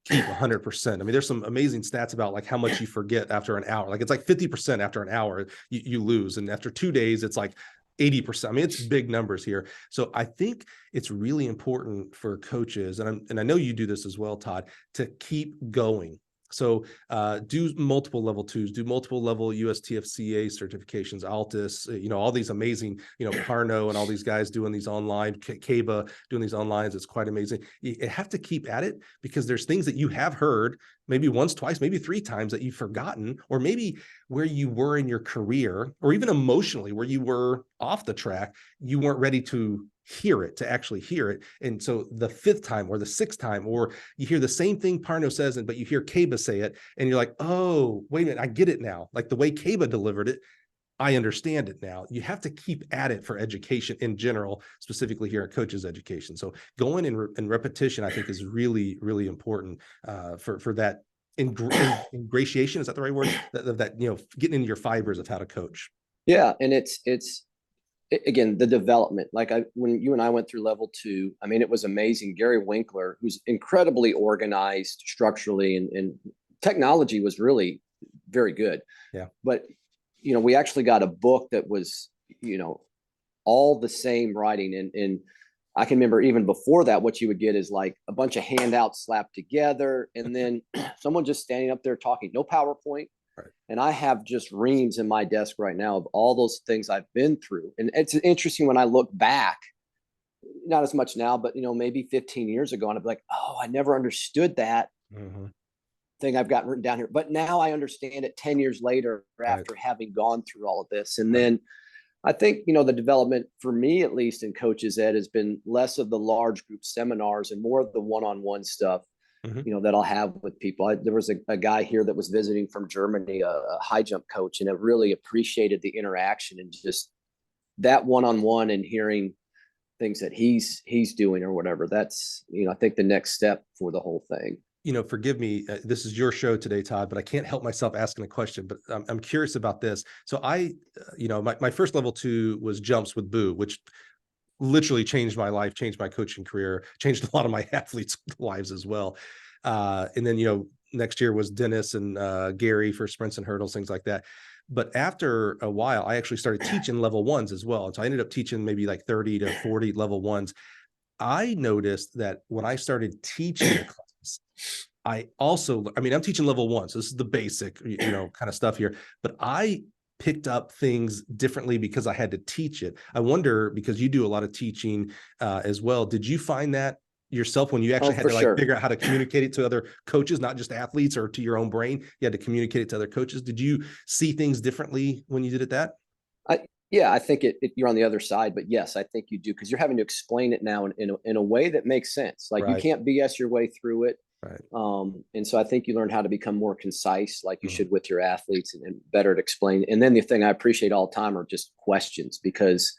keep 100%. I mean, there's some amazing stats about like how much you forget after an hour. Like it's like 50% after an hour you lose, and after 2 days it's like 80%. I mean, it's big numbers here. So I think it's really important for coaches, and I know you do this as well, Todd, to keep going. So do multiple level 2s, do multiple level USTFCA certifications, Altus, all these amazing, Parno and all these guys doing these online, Kaba doing these onlines. It's quite amazing. You have to keep at it because there's things that you have heard maybe once, twice, maybe 3 times that you've forgotten, or maybe where you were in your career or even emotionally where you were off the track, you weren't ready to actually hear it. And so the 5th time or the 6th time, or you hear the same thing Parno says, but you hear Kaba say it and you're like, oh, wait a minute, I get it now. Like the way Kaba delivered it, I understand it now. You have to keep at it for education in general, specifically here at coaches education. So going in repetition, I think is really, really important for that ingratiation. Is that the right word? That getting into your fibers of how to coach. Yeah. And it's again, the development, like when you and I went through level 2, I mean, it was amazing. Gary Winkler, who's incredibly organized structurally, and technology was really very good. Yeah. But, we actually got a book that was, all the same writing. And I can remember even before that, what you would get is like a bunch of handouts slapped together and then someone just standing up there talking, no PowerPoint. Right. And I have just reams in my desk right now of all those things I've been through. And it's interesting when I look back, not as much now, but, maybe 15 years ago, and I'd be like, oh, I never understood that thing I've got written down here. But now I understand it 10 years later after having gone through all of this. And then I think, the development for me, at least in coaches ed, has been less of the large group seminars and more of the one-on-one stuff. That I'll have with people. There was a guy here that was visiting from Germany, a high jump coach, and I really appreciated the interaction and just that one-on-one and hearing things that he's doing or whatever. That's, I think the next step for the whole thing. Forgive me, this is your show today, Todd, but I can't help myself asking a question, but I'm curious about this. So my first level 2 was jumps with Boo, which literally changed my life, changed my coaching career, changed a lot of my athletes' lives as well. And then, next year was Dennis and Gary for sprints and hurdles, things like that. But after a while, I actually started teaching level 1s as well. And so I ended up teaching maybe like 30 to 40 level 1s. I noticed that when I started teaching the class, I also, I mean, I'm teaching level 1, so this is the basic, kind of stuff here, but I picked up things differently because I had to teach it. I wonder, because you do a lot of teaching as well, did you find that yourself when you actually had for to sure. figure out how to communicate it to other coaches, not just athletes, or to your own brain? You had to communicate it to other coaches. Did you see things differently when you did it that? Yeah, I think you're on the other side, but yes, I think you do, because you're having to explain it now in a way that makes sense. Like you Right. can't BS your way through it. Right. And so I think you learn how to become more concise, like you Mhm. should with your athletes, and better to explain. And then the thing I appreciate all the time are just questions, because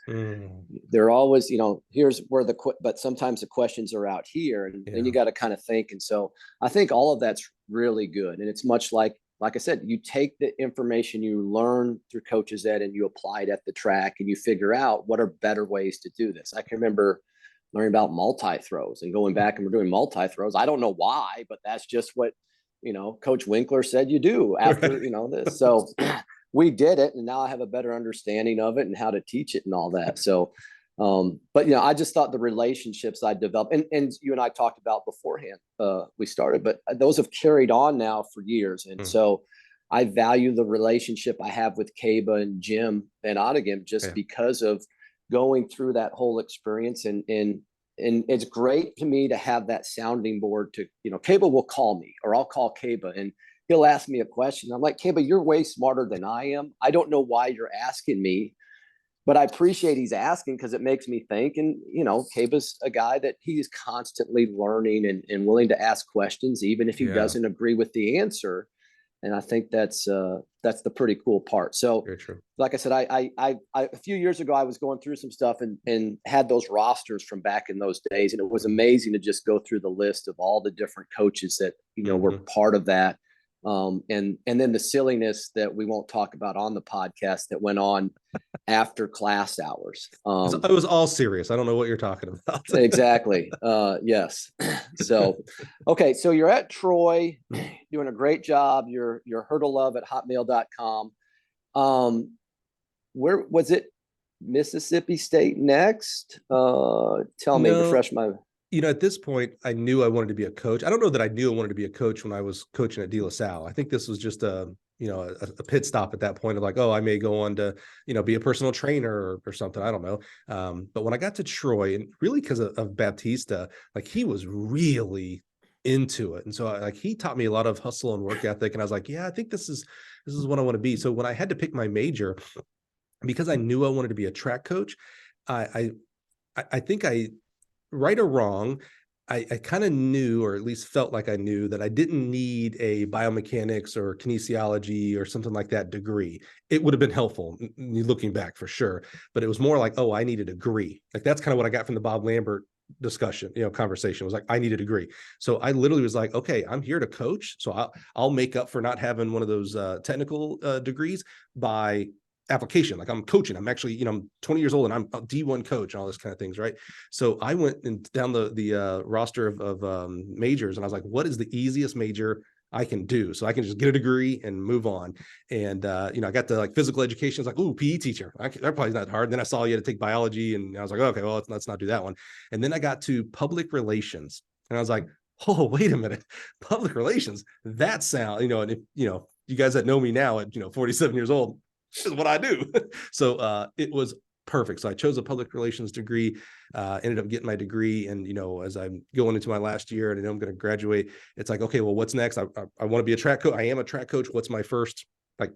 they're always, here's where but sometimes the questions are out here, and then you got to kind of think. And so I think all of that's really good. And it's much like I said, you take the information you learn through coaches ed and you apply it at the track, and you figure out what are better ways to do this. I can remember learning about multi-throws and going back, and we're doing multi-throws. I don't know why, but that's just what, Coach Winkler said you do after, this. So we did it, and now I have a better understanding of it and how to teach it and all that. So, but, I just thought the relationships I developed, and you and I talked about beforehand, we started, but those have carried on now for years. And so I value the relationship I have with Kaba and Jim and Ottagam, just because of going through that whole experience. And it's great to me to have that sounding board to, Kaba will call me, or I'll call Kaba, and he'll ask me a question. I'm like, Kaba, you're way smarter than I am. I don't know why you're asking me, but I appreciate he's asking, because it makes me think. And, Kaba's a guy that he's constantly learning and willing to ask questions, even if he doesn't agree with the answer. And I think that's the pretty cool part. So, like I said, I a few years ago, I was going through some stuff and had those rosters from back in those days. And it was amazing to just go through the list of all the different coaches that, were part of that. And then the silliness that we won't talk about on the podcast that went on after class hours. It was all serious. I don't know what you're talking about. Exactly. Yes. So, okay. So you're at Troy, doing a great job. You're hurdlelove@hotmail.com. Where was it? Mississippi State next? Tell me, refresh my. At this point, I knew I wanted to be a coach. I don't know that I knew I wanted to be a coach when I was coaching at De La Salle. I think this was just a pit stop at that point of like, oh, I may go on to, be a personal trainer or something. I don't know. But when I got to Troy, and really because of Baptista, like he was really into it. And so he taught me a lot of hustle and work ethic. And I was like, yeah, I think this is what I want to be. So when I had to pick my major, because I knew I wanted to be a track coach, I think right or wrong, I kind of knew, or at least felt like I knew, that I didn't need a biomechanics or kinesiology or something like that degree. It would have been helpful looking back for sure, but it was more like, oh, I need a degree. Like that's kind of what I got from the Bob Lambert discussion, conversation. It was like, I need a degree. So I literally was like, okay, I'm here to coach. So I'll make up for not having one of those technical degrees by application. Like I'm coaching. I'm actually, I'm 20 years old and I'm a D1 coach and all this kind of things. Right. So I went down the roster of majors, and I was like, what is the easiest major I can do? So I can just get a degree and move on. And, I got to like physical education. I was like, ooh, PE teacher. That probably not hard. And then I saw you had to take biology, and I was like, okay, well, let's not do that one. And then I got to public relations, and I was like, oh, wait a minute, public relations, that sound, and if, you guys that know me now at, 47 years old, this is what I do. So it was perfect. So I chose a public relations degree, ended up getting my degree. And, as I'm going into my last year and I know I'm going to graduate, it's like, okay, well, what's next? I want to be a track coach. I am a track coach. What's my first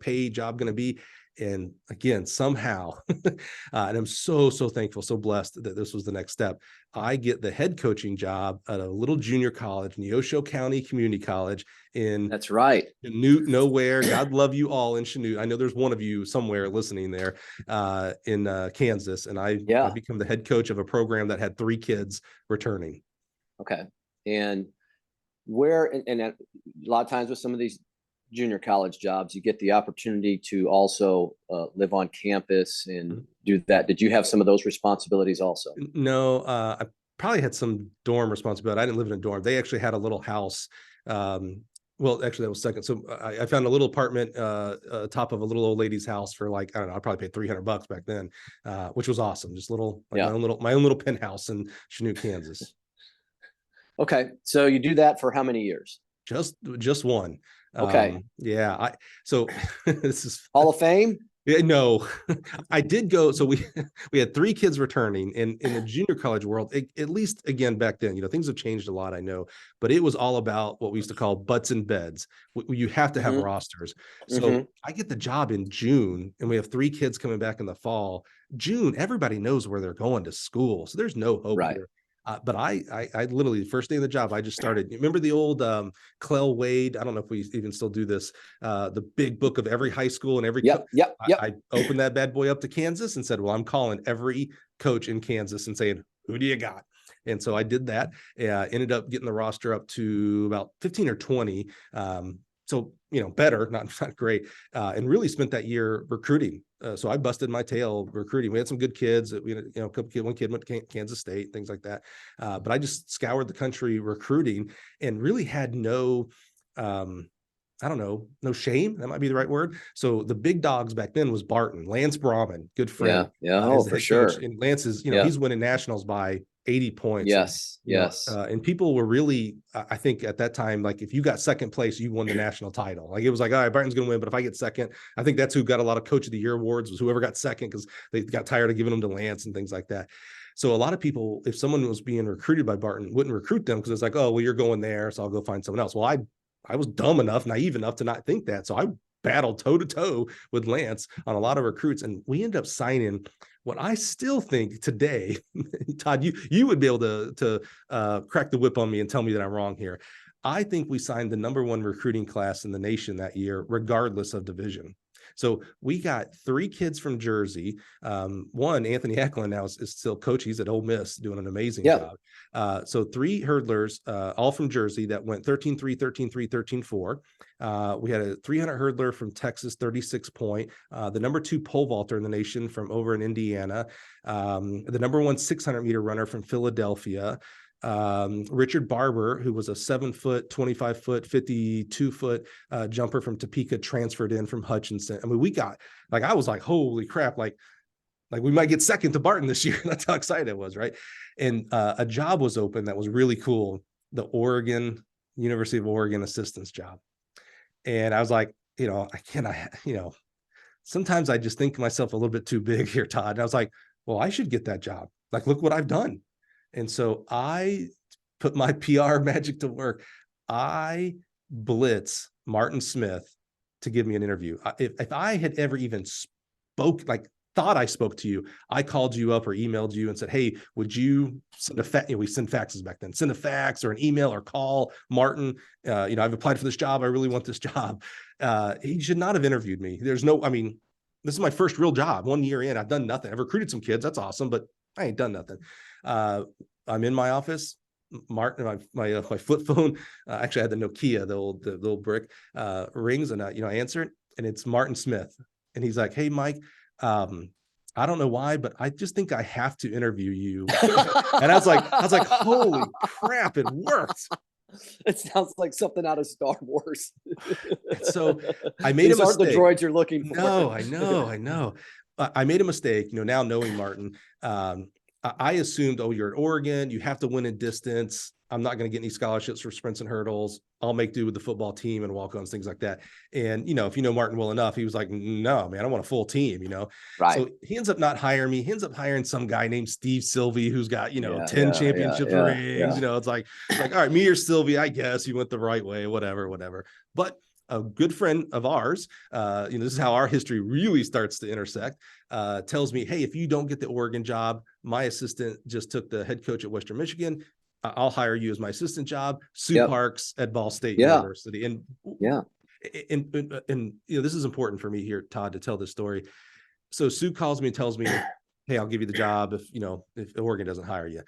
paid job going to be? And again, somehow, and I'm so thankful, so blessed that this was the next step. I get the head coaching job at a little junior college, Neosho County Community College in That's right. Chanute, nowhere. God love you all in Chanute. I know there's one of you somewhere listening there in Kansas. And I become the head coach of a program that had 3 kids returning. Okay. And and a lot of times with some of these junior college jobs, you get the opportunity to also live on campus and do that. Did you have some of those responsibilities also? No, I probably had some dorm responsibility. I didn't live in a dorm. They actually had a little house. Well, actually that was second. So I found a little apartment top of a little old lady's house for like, I don't know, I probably paid $300 back then, which was awesome. Just little, my own little penthouse in Chanute, Kansas. Okay. So you do that for how many years? Just one. Okay. Yeah. So this is Hall of Fame? yeah, no, I did go. So we had 3 kids returning, and in the junior college world, at least again back then, things have changed a lot, I know, but it was all about what we used to call butts and beds. You have to have rosters. So I get the job in June, and we have 3 kids coming back in the fall. June, everybody knows where they're going to school, so there's no hope Right. here. But I literally the first day of the job, I just started. Remember the old Clell Wade? I don't know if we even still do this. The big book of every high school and every Yep. I opened that bad boy up to Kansas and said, well, I'm calling every coach in Kansas and saying, who do you got? And so I did that. Ended up getting the roster up to about 15 or 20. So, better, not great, and really spent that year recruiting. So I busted my tail recruiting. We had some good kids. One kid went to Kansas State, things like that. But I just scoured the country recruiting and really had no, I don't know, no shame. That might be the right word. So the big dogs back then was Barton, Lance Brahman, good friend. Yeah. For sure. Coach. And Lance is, he's winning nationals by 80 points. Yes. And people were really, I think at that time, like if you got second place, you won the national title. Like it was like, all right, Barton's going to win, but if I get second, I think that's who got a lot of Coach of the Year awards, was whoever got second, because they got tired of giving them to Lance and things like that. So a lot of people, if someone was being recruited by Barton, wouldn't recruit them because it's like, oh, well, you're going there, so I'll go find someone else. Well, I was dumb enough, naive enough to not think that. So I battled toe to toe with Lance on a lot of recruits, and we ended up signing what I still think today, Todd, you would be able to crack the whip on me and tell me that I'm wrong here. I think we signed the #1 recruiting class in the nation that year, regardless of division. So we got 3 kids from Jersey. One, Anthony Eklund, now is still coach. He's at Ole Miss doing an amazing job. So 3 hurdlers, all from Jersey, that went 13-3, 13-3, 13-4. We had a 300 hurdler from Texas, 36 point. The #2 pole vaulter in the nation from over in Indiana. The #1 600 meter runner from Philadelphia. Richard Barber, who was a 7-foot, 25-foot, 52-foot jumper from Topeka, transferred in from Hutchinson. I mean, we got, like, I was like, holy crap, like we might get second to Barton this year. That's how excited I was, right? And a job was open that was really cool, the University of Oregon assistance job. And I was like, sometimes I just think myself a little bit too big here, Todd. And I was like, well, I should get that job. Like, look what I've done. And so I put my PR magic to work. I blitz Martin Smith to give me an interview. If I had ever even thought I spoke to you, I called you up or emailed you and said, hey, would you send a fax? We send faxes back then. Send a fax or an email or call Martin. I've applied for this job. I really want this job. He should not have interviewed me. This is my first real job. 1 year in, I've done nothing. I've recruited some kids. That's awesome, but I ain't done nothing. I'm in my office. Martin, my flip phone, actually I had the Nokia, the old brick, rings, and I answer it, and it's Martin Smith, and he's like, hey, Mike, I don't know why, but I just think I have to interview you. And I was like, holy crap, it worked. It sounds like something out of Star Wars. So I made a mistake. These aren't the droids you're looking for. No, I know. I made a mistake. Now knowing Martin, I assumed, oh, you're at Oregon, you have to win in distance. I'm not going to get any scholarships for sprints and hurdles. I'll make do with the football team and walk-ons, things like that. And, if you know Martin well enough, he was like, no, man, I want a full team, Right. So he ends up not hiring me. He ends up hiring some guy named Steve Sylvie, who's got, 10 championship rings. It's like, all right, me or Sylvie, I guess you went the right way, whatever. But a good friend of ours, this is how our history really starts to intersect, tells me, hey, if you don't get the Oregon job, my assistant just took the head coach at Western Michigan. I'll hire you as my assistant job. Sue Parks at Ball State University. And this is important for me here, Todd, to tell this story. So Sue calls me and tells me, hey, I'll give you the job if Oregon doesn't hire you.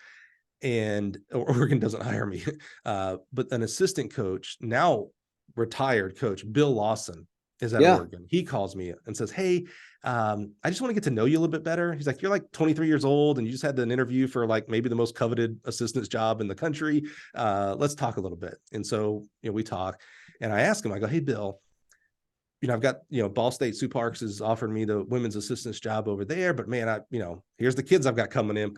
Or Oregon doesn't hire me. But an assistant coach, now retired coach, Bill Lawson, is at Oregon. He calls me and says, hey, I just want to get to know you a little bit better. He's like, you're like 23 years old and you just had an interview for like maybe the most coveted assistant's job in the country. Let's talk a little bit. And so, we talk, and I ask him, I go, hey, Bill, I've got, Ball State, Sue Parks has offered me the women's assistant's job over there, but man, here's the kids I've got coming in,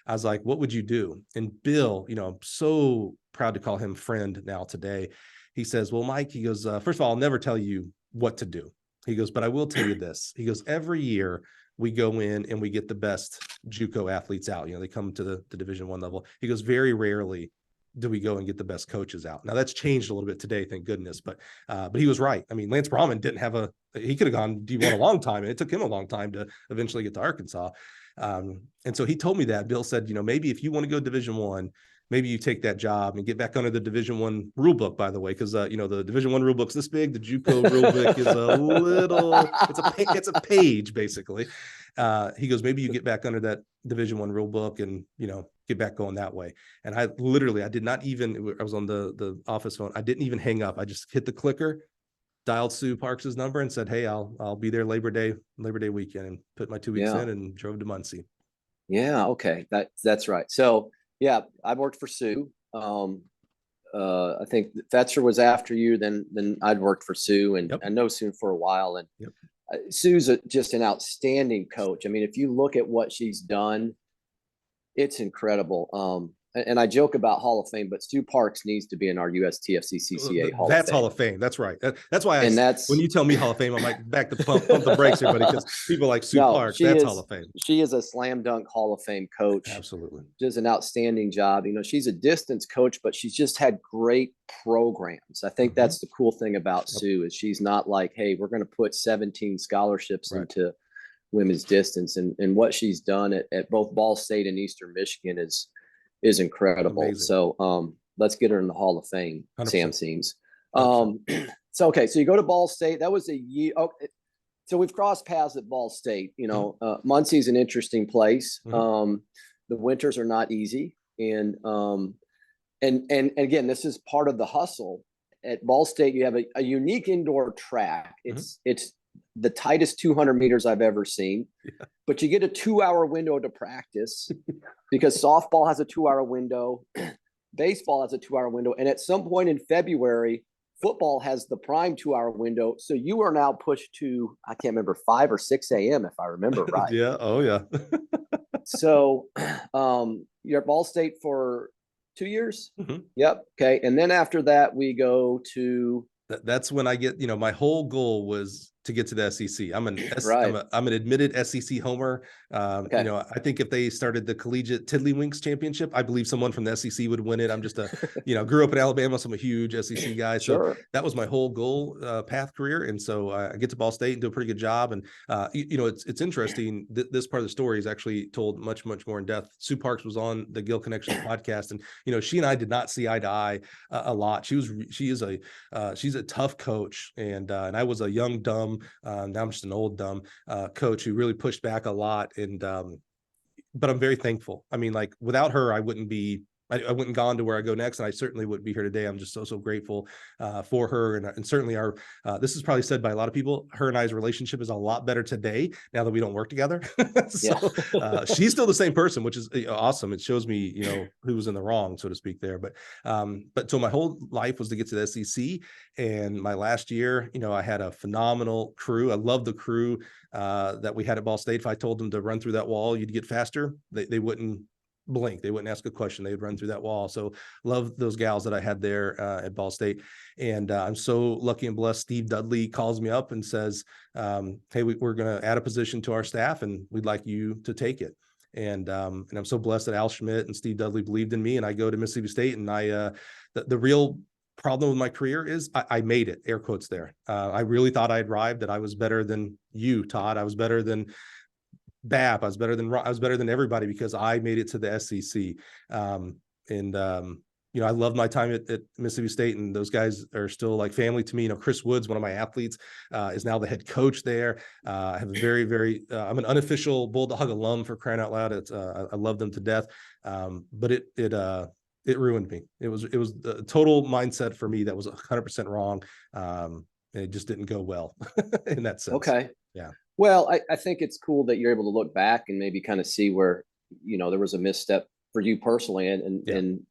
I was like, what would you do? And Bill, I'm so proud to call him friend now today. He says, well, Mike, he goes, first of all, I'll never tell you what to do. He goes, but I will tell you this. He goes, every year we go in and we get the best JUCO athletes out. They come to the Division I level. He goes, very rarely do we go and get the best coaches out. Now that's changed a little bit today, thank goodness. But he was right. I mean, Lance Brahman didn't have he could have gone D1 a long time, and it took him a long time to eventually get to Arkansas. And so he told me that. Bill said, maybe if you want to go Division I, maybe you take that job and get back under the Division I rule book, by the way, because the Division I rule book's this big. The JUCO rule book is a little, it's a page basically. He goes, maybe you get back under that Division I rule book and get back going that way. And I did not even, I was on the office phone. I didn't even hang up. I just hit the clicker, dialed Sue Parks's number and said, hey, I'll be there Labor Day weekend, and put my 2 weeks in and drove to Muncie. Yeah. Okay. That's right. So yeah, I worked for Sue. I think Fetzer was after you, then I'd worked for Sue, and I know Sue for a while. And Sue's just an outstanding coach. I mean, if you look at what she's done, it's incredible. And I joke about Hall of Fame, but Sue Parks needs to be in our USTFC-CCA Hall of Fame. That's Hall of Fame. That's right. That's why when you tell me Hall of Fame, I'm like, back to pump the brakes here, buddy, because people like Sue Parks, that's Hall of Fame. She is a slam dunk Hall of Fame coach. Absolutely. Does an outstanding job. She's a distance coach, but she's just had great programs. I think that's the cool thing about Sue, is she's not like, hey, we're going to put 17 scholarships into women's distance. And what she's done at both Ball State and Eastern Michigan is incredible. Amazing. So let's get her in the Hall of Fame. 100%. Sam Seams. So you go to Ball State. That was a year. So we've crossed paths at Ball State. Muncie's an interesting place. The winters are not easy, and again, this is part of the hustle. At Ball State, you have a unique indoor track. It's the tightest 200 meters I've ever seen, but you get a 2-hour window to practice because softball has a 2-hour window, baseball has a 2-hour window. And at some point in February, football has the prime 2-hour window. So you are now pushed to, I can't remember, 5 or 6 a.m. if I remember right. Yeah. Oh yeah. So you're at Ball State for 2 years. Yep. Okay. And then after that, we go to. That's when I get, my whole goal was to get to the SEC. I'm an admitted SEC homer. I think if they started the collegiate Tiddlywinks championship, I believe someone from the SEC would win it. I'm just grew up in Alabama, so I'm a huge SEC guy. So that was my whole goal path career. And so I get to Ball State and do a pretty good job. And, it's interesting. This part of the story is actually told much, much more in depth. Sue Parks was on the Gill Connection podcast, and, she and I did not see eye to eye a lot. She's a tough coach. And I was a young, dumb, now I'm just an old dumb coach who really pushed back a lot. And but I'm very thankful. I mean, like, without her, I wouldn't have gone to where I go next, and I certainly wouldn't be here today. I'm just so grateful for her, and certainly our. This is probably said by a lot of people. Her and I's relationship is a lot better today now that we don't work together. She's still the same person, which is awesome. It shows me, who was in the wrong, so to speak, there. But so my whole life was to get to the SEC, and my last year, I had a phenomenal crew. I love the crew that we had at Ball State. If I told them to run through that wall, you'd get faster. They wouldn't blink. They wouldn't ask a question. They would run through that wall. So love those gals that I had there at Ball State. And I'm so lucky and blessed. Steve Dudley calls me up and says, hey, we're going to add a position to our staff, and we'd like you to take it. And I'm so blessed that Al Schmidt and Steve Dudley believed in me, and I go to Mississippi State. And the real problem with my career is I made it, air quotes there. I really thought I had arrived, that I was better than you, Todd. I was better than BAP. I was better than everybody because I made it to the SEC. I love my time at Mississippi State, and those guys are still like family to me. Chris Woods, one of my athletes, is now the head coach there. I have a very, very, I'm an unofficial Bulldog alum, for crying out loud. I love them to death. But it ruined me. It was the total mindset for me that was 100% wrong. And it just didn't go well in that sense. Okay. Yeah. Well, I think it's cool that you're able to look back and maybe kind of see where, there was a misstep for you personally and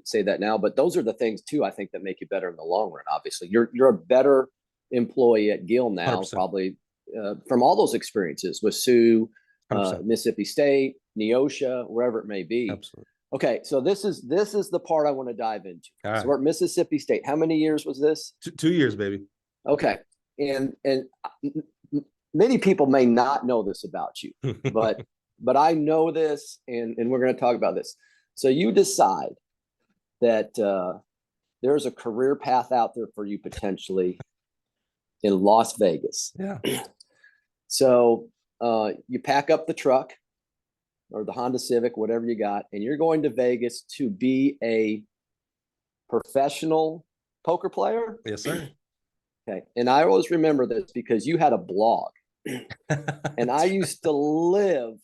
say that now. But those are the things too, I think, that make you better in the long run. Obviously, you're a better employee at Gill now, 100%. probably from all those experiences with Sioux, 100%. Mississippi State, Neosha, wherever it may be. Absolutely. Okay, so this is the part I want to dive into. All So right. we're at Mississippi State. How many years was this? 2 years, baby. Okay, and many people may not know this about you, but I know this, and we're going to talk about this. So you decide that there's a career path out there for you potentially in Las Vegas. Yeah. So you pack up the truck or the Honda Civic, whatever you got, and you're going to Vegas to be a professional poker player? Yes, sir. Okay. And I always remember this because you had a blog. And I used to live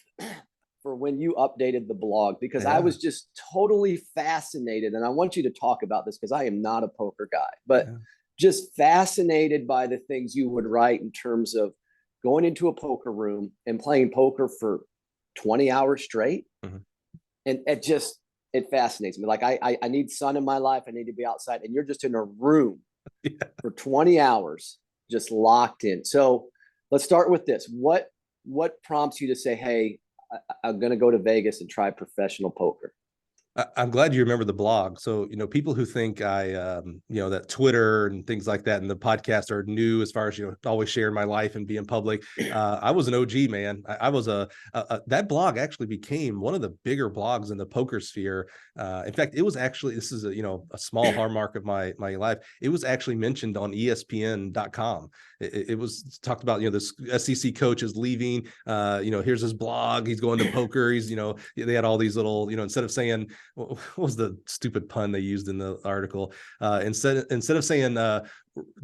for when you updated the blog because I was just totally fascinated. And I want you to talk about this because I am not a poker guy, but just fascinated by the things you would write in terms of going into a poker room and playing poker for 20 hours straight. And it fascinates me. Like I need sun in my life. I need to be outside, and you're just in a room for 20 hours, just locked in. So let's start with this. What prompts you to say, hey, I'm going to go to Vegas and try professional poker? I'm glad you remember the blog. So, people who think I, that Twitter and things like that and the podcast are new as far as, always sharing my life and being public. I was an OG, man. I was that blog actually became one of the bigger blogs in the poker sphere. In fact, it was actually, this is a small hallmark of my life. It was actually mentioned on ESPN.com. It was talked about, this SEC coach is leaving, here's his blog. He's going to poker. He's, they had all these little, instead of saying, what was the stupid pun they used in the article? Instead of saying,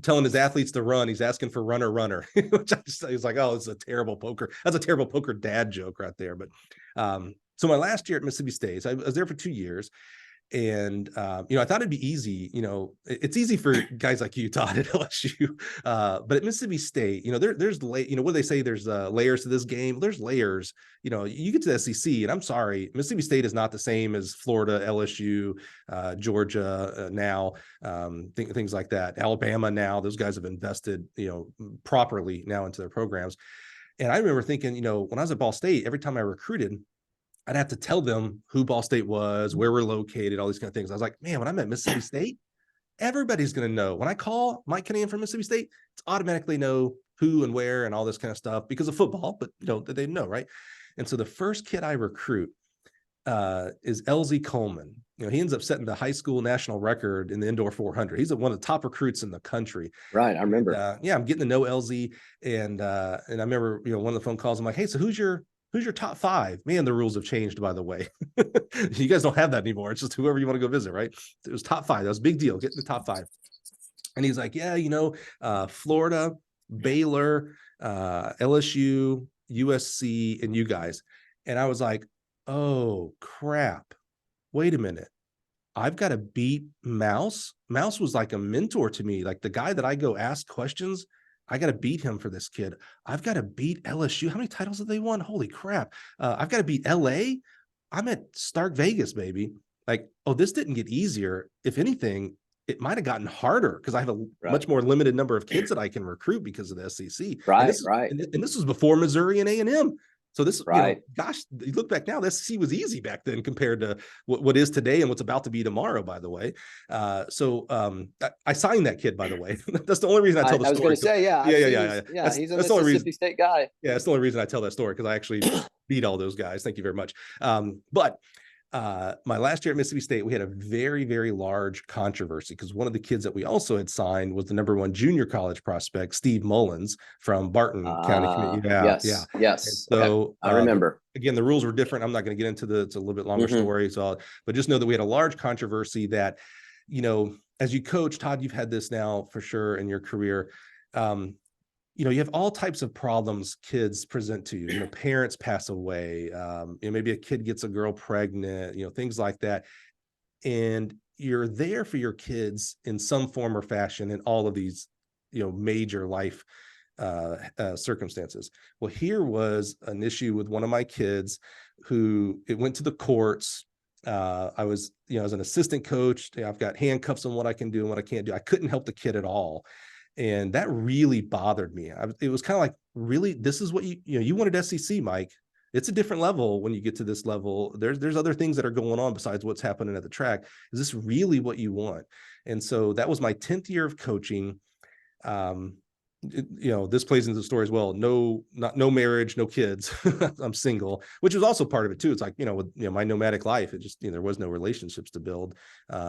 telling his athletes to run, he's asking for runner, which I was like, oh, it's a terrible poker. That's a terrible poker dad joke right there. But so my last year at Mississippi State, so I was there for 2 years. And, I thought it'd be easy, it's easy for guys like you, Todd, at LSU. But at Mississippi State, there's, what do they say? There's layers to this game. There's layers, you get to the SEC, and I'm sorry, Mississippi State is not the same as Florida, LSU, Georgia, now, things like that. Alabama now, those guys have invested, properly now into their programs. And I remember thinking, when I was at Ball State, every time I recruited, I'd have to tell them who Ball State was, where we're located, all these kind of things. I was like, man, when I'm at Mississippi State, everybody's going to know. When I call Mike Cunningham from Mississippi State, it's automatically know who and where and all this kind of stuff because of football, but they know, right? And so the first kid I recruit is LZ Coleman. He ends up setting the high school national record in the indoor 400. He's one of the top recruits in the country. Right, I remember. And, I'm getting to know LZ, and I remember one of the phone calls. I'm like, hey, so who's your top 5? Man, the rules have changed, by the way. You guys don't have that anymore. It's just whoever you want to go visit, right? It was top 5. That was a big deal, getting the top 5. And he's like, yeah, Florida, Baylor, LSU, USC, and you guys. And I was like, oh, crap. Wait a minute. I've got to beat Mouse. Mouse was like a mentor to me, like the guy that I go ask questions. I got to beat him for this kid. I've got to beat LSU. How many titles have they won? Holy crap. I've got to beat LA. I'm at Stark Vegas, baby. Like, oh, this didn't get easier. If anything, it might've gotten harder because I have a much more limited number of kids that I can recruit because of the SEC. Right, and this was before Missouri and A&M. So this, right. Gosh, you look back now, the SEC was easy back then compared to what is today and what's about to be tomorrow, by the way. So I signed that kid, by the way. That's the only reason I tell the story. I was going to say, yeah. He's a Mississippi State guy. Yeah, that's the only reason I tell that story, because I actually beat all those guys. Thank you very much. But my last year at Mississippi State, we had a very, very large controversy because one of the kids that we also had signed was the #1 junior college prospect, Steve Mullins from Barton County. Yes. And so I remember. Again, the rules were different. I'm not going to get into it's a little bit longer story. So, but just know that we had a large controversy that, as you coach, Todd, you've had this now for sure in your career. You have all types of problems kids present to you. Parents pass away. Maybe a kid gets a girl pregnant, things like that. And you're there for your kids in some form or fashion in all of these, major life circumstances. Well, here was an issue with one of my kids who it went to the courts. I was, as an assistant coach, I've got handcuffs on what I can do and what I can't do. I couldn't help the kid at all. And that really bothered me. It was kind of like, really, this is what you wanted SEC, Mike. It's a different level when you get to this level. There's other things that are going on besides what's happening at the track. Is this really what you want? And so that was my 10th year of coaching. This plays into the story as well. No marriage, no kids. I'm single, which was also part of it too. It's like, with my nomadic life, it just, there was no relationships to build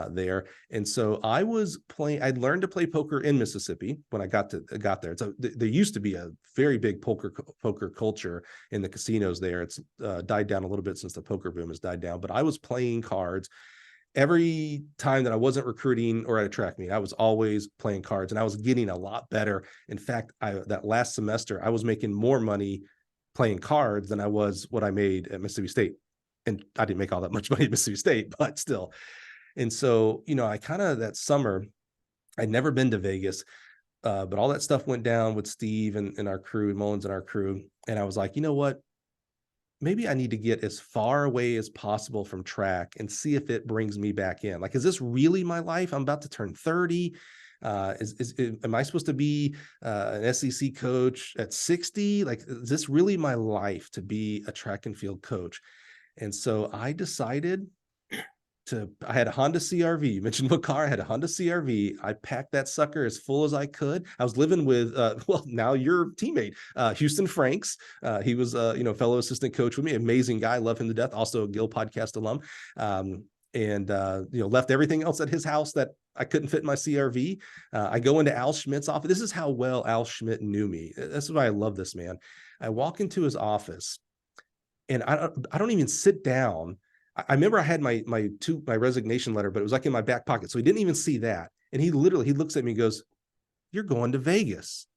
there. And so I'd learned to play poker in Mississippi when I got there. So there used to be a very big poker culture in the casinos there. It's died down a little bit since the poker boom has died down, but I was playing cards every time that I wasn't recruiting or at a track meet. I was always playing cards, and I was getting a lot better. In fact, that last semester, I was making more money playing cards than I was what I made at Mississippi State. And I didn't make all that much money at Mississippi State, but still. And so, I that summer, I'd never been to Vegas, but all that stuff went down with Steve and our crew, Mullins and our crew. And I was like, you know what? Maybe I need to get as far away as possible from track and see if it brings me back in. Like, is this really my life? I'm about to turn 30. Am I supposed to be an SEC coach at 60? Like, is this really my life to be a track and field coach? And so I decided I had a Honda CRV. You mentioned what car? I had a Honda CRV. I packed that sucker as full as I could. I was living with, now your teammate, Houston Franks. He was, fellow assistant coach with me. Amazing guy. Love him to death. Also a Gill podcast alum. Left everything else at his house that I couldn't fit in my CRV. I go into Al Schmidt's office. This is how well Al Schmidt knew me. That's why I love this man. I walk into his office, and I don't even sit down. I remember I had my resignation letter, but it was like in my back pocket. So he didn't even see that. And he looks at me and goes, "You're going to Vegas."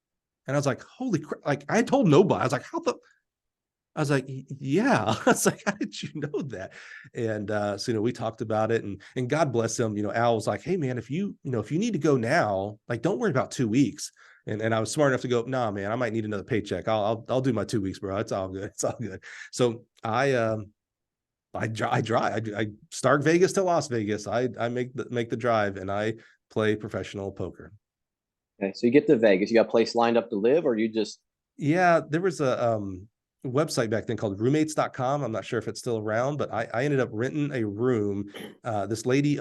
And I was like, holy crap. Like, I told nobody. I was like, I was like, yeah. I was like, how did you know that? And so, we talked about it, and God bless him. Al was like, hey man, if you need to go now, like, don't worry about 2 weeks. And I was smart enough to go, nah, man, I might need another paycheck. I'll do my 2 weeks, bro. It's all good. It's all good. So I start Vegas to Las Vegas. I make the drive, and I play professional poker. Okay, so you get to Vegas. You got a place lined up to live, or you just? Yeah, there was a website back then called roommates.com. I'm not sure if it's still around, but I ended up renting a room. This lady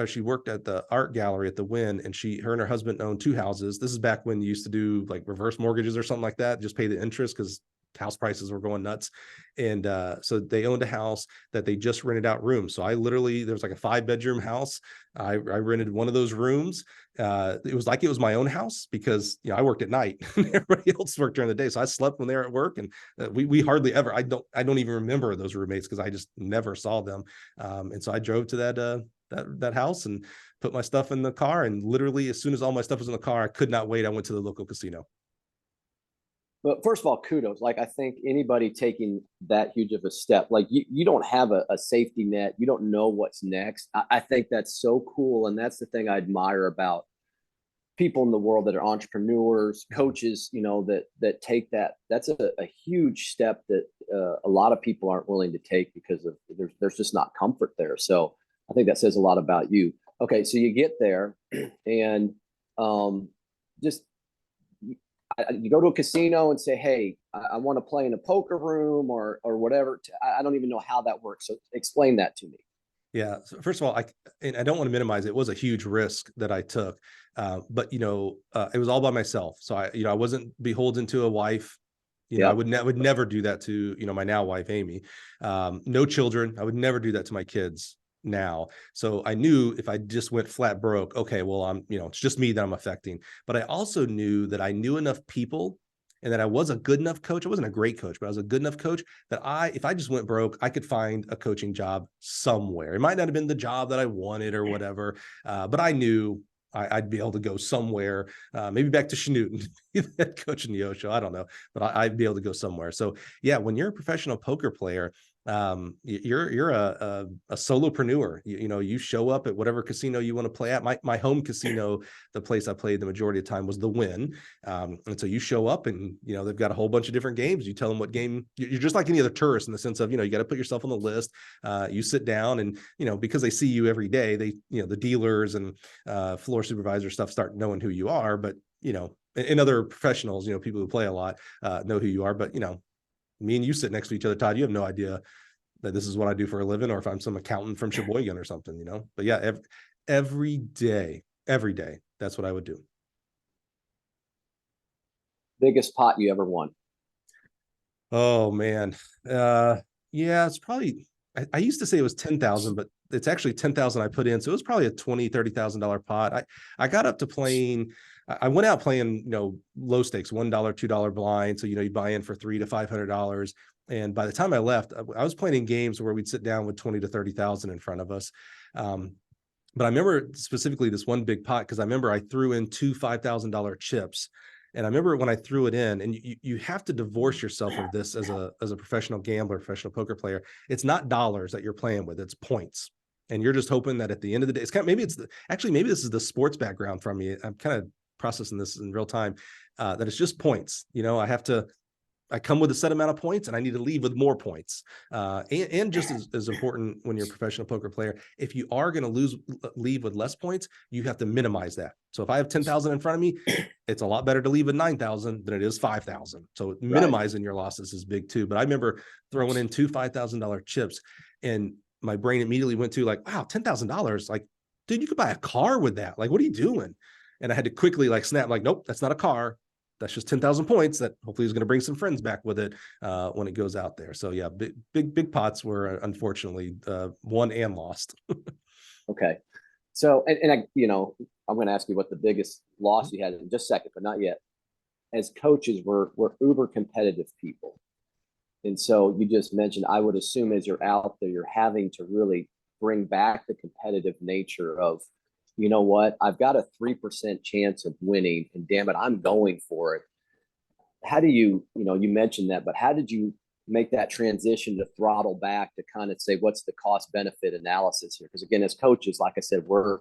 she worked at the art gallery at the Wynn, and her and her husband owned 2 houses. This is back when you used to do like reverse mortgages or something like that, just pay the interest because house prices were going nuts. And so they owned a house that they just rented out rooms. So there was like a 5-bedroom house. I rented one of those rooms. It was like it was my own house because I worked at night and everybody else worked during the day. So I slept when they were at work, and we hardly ever. I don't even remember those roommates because I just never saw them. And so I drove to that house and put my stuff in the car, and literally as soon as all my stuff was in the car, I could not wait. I went to the local casino. But first of all, kudos. Like, I think anybody taking that huge of a step, like you don't have a safety net. You don't know what's next. I think that's so cool. And that's the thing I admire about people in the world that are entrepreneurs, coaches, that take that. That's a huge step that a lot of people aren't willing to take because of there's just not comfort there. So I think that says a lot about you. Okay, so you get there, and you go to a casino and say, hey, I want to play in a poker room or whatever. I don't even know how that works. So explain that to me. Yeah. So first of all, I don't want to minimize it. It was a huge risk that I took. But it was all by myself. So I wasn't beholden to a wife. I would never do that to, my now wife, Amy. No children. I would never do that to my kids now. So I knew if I just went flat broke, okay, well, it's just me that I'm affecting. But I also knew that I knew enough people, and that I was a good enough coach. I wasn't a great coach, but I was a good enough coach that if I just went broke, I could find a coaching job somewhere. It might not have been the job that I wanted or whatever, but I knew I'd be able to go somewhere, maybe back to Chanute, head coach in the Osho. I don't know, but I'd be able to go somewhere. So yeah, when you're a professional poker player, you're a solopreneur. You show up at whatever casino you want to play at. My home casino, the place I played the majority of the time, was the Wynn. And so you show up, and they've got a whole bunch of different games. You tell them what game. You're just like any other tourist in the sense of you got to put yourself on the list. You sit down, and because they see you every day, they the dealers and floor supervisor stuff start knowing who you are. But and other professionals, people who play a lot, know who you are. But, me and you sit next to each other, Todd, you have no idea that this is what I do for a living, or if I'm some accountant from Sheboygan or something, but yeah, every day, that's what I would do. Biggest pot you ever won? Oh man. Yeah, it's probably, I used to say it was 10,000, but it's actually 10,000 I put in. So it was probably a $20,000-$30,000 pot. I got up to playing, I went out playing, low stakes, $1, $2 blind. So, you buy in for $300 to $500. And by the time I left, I was playing in games where we'd sit down with 20 to 30,000 in front of us. But I remember specifically this one big pot, because I remember I threw in two $5,000 chips. And I remember when I threw it in, and you have to divorce yourself of this as a professional gambler, professional poker player. It's not dollars that you're playing with, it's points. And you're just hoping that at the end of the day, it's kind of, maybe this is the sports background from me. I'm kind of processing this in real time, that it's just points. I come with a set amount of points, and I need to leave with more points. And just as important when you're a professional poker player, if you are going to leave with less points, you have to minimize that. So if I have 10,000 in front of me, it's a lot better to leave with 9,000 than it is 5,000. So minimizing your losses is big too. But I remember throwing in two $5,000 chips, and my brain immediately went to like, wow, $10,000. Like, dude, you could buy a car with that. Like, what are you doing? And I had to quickly snap, nope, that's not a car. That's just 10,000 points that hopefully is going to bring some friends back with it when it goes out there. So yeah, big pots were unfortunately won and lost. Okay. So, and I'm going to ask you what the biggest loss you had in just a second, but not yet. As coaches, we're uber competitive people. And so you just mentioned, I would assume as you're out there, you're having to really bring back the competitive nature of, you know what, I've got a 3% chance of winning, and damn it, I'm going for it. How do you mentioned that, but how did you make that transition to throttle back to kind of say, what's the cost benefit analysis here? Because again, as coaches, like I said, we're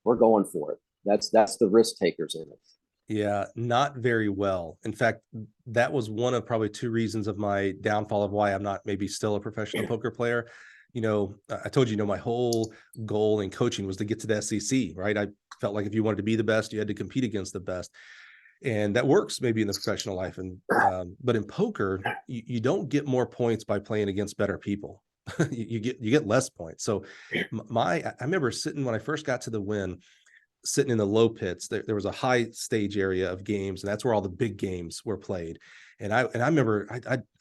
going for it. That's the risk takers in it. Yeah, not very well. In fact, that was one of probably two reasons of my downfall of why I'm not maybe still a professional poker player. I told you, my whole goal in coaching was to get to the SEC, right? I felt like if you wanted to be the best, you had to compete against the best. And that works maybe in the professional life. And, but in poker, you don't get more points by playing against better people. you get less points. So I remember sitting when I first got to the Win, sitting in the low pits, there was a high stage area of games, and that's where all the big games were played. And I remember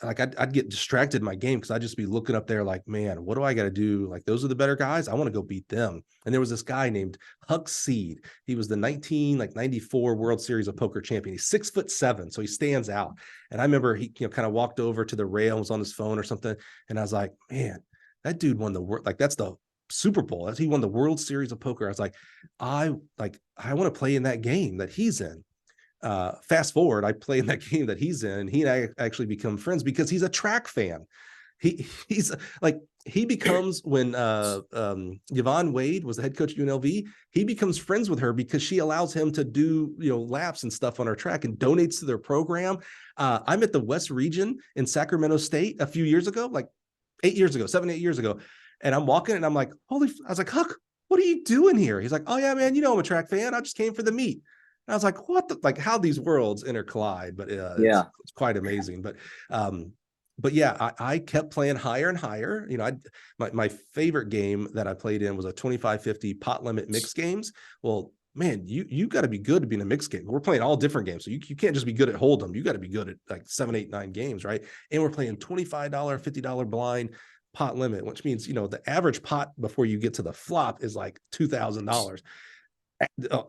I'd get distracted in my game because I'd just be looking up there like, man, what do I got to do? Like, those are the better guys. I want to go beat them. And there was this guy named Huck Seed. He was the 1994 World Series of Poker champion. He's 6'7", so he stands out. And I remember he kind of walked over to the rail and was on his phone or something. And I was like, man, that dude won the world. Like, that's the Super Bowl. He won the World Series of Poker. I was like, I want to play in that game that he's in. Fast forward, I play in that game that he's in, and he and I actually become friends because he's a track fan. He's like, he becomes, when Yvonne Wade was the head coach at UNLV, he becomes friends with her because she allows him to do laps and stuff on her track and donates to their program. I'm at the West Region in Sacramento State a few years ago, like 8 years ago, 8 years ago. And I'm walking and I'm like, I was like, Huck, what are you doing here? He's like, oh yeah, man, I'm a track fan. I just came for the meet. And I was like, like how these worlds intercollide, but it's quite amazing. But yeah, I kept playing higher and higher. My favorite game that I played in was a 25-50 pot limit mixed games. Well, man, you got to be good to be in a mixed game. We're playing all different games. So you can't just be good at Hold'em. You got to be good at like 7, 8, 9 games, right? And we're playing $25, $50 blind pot limit, which means, the average pot before you get to the flop is like $2,000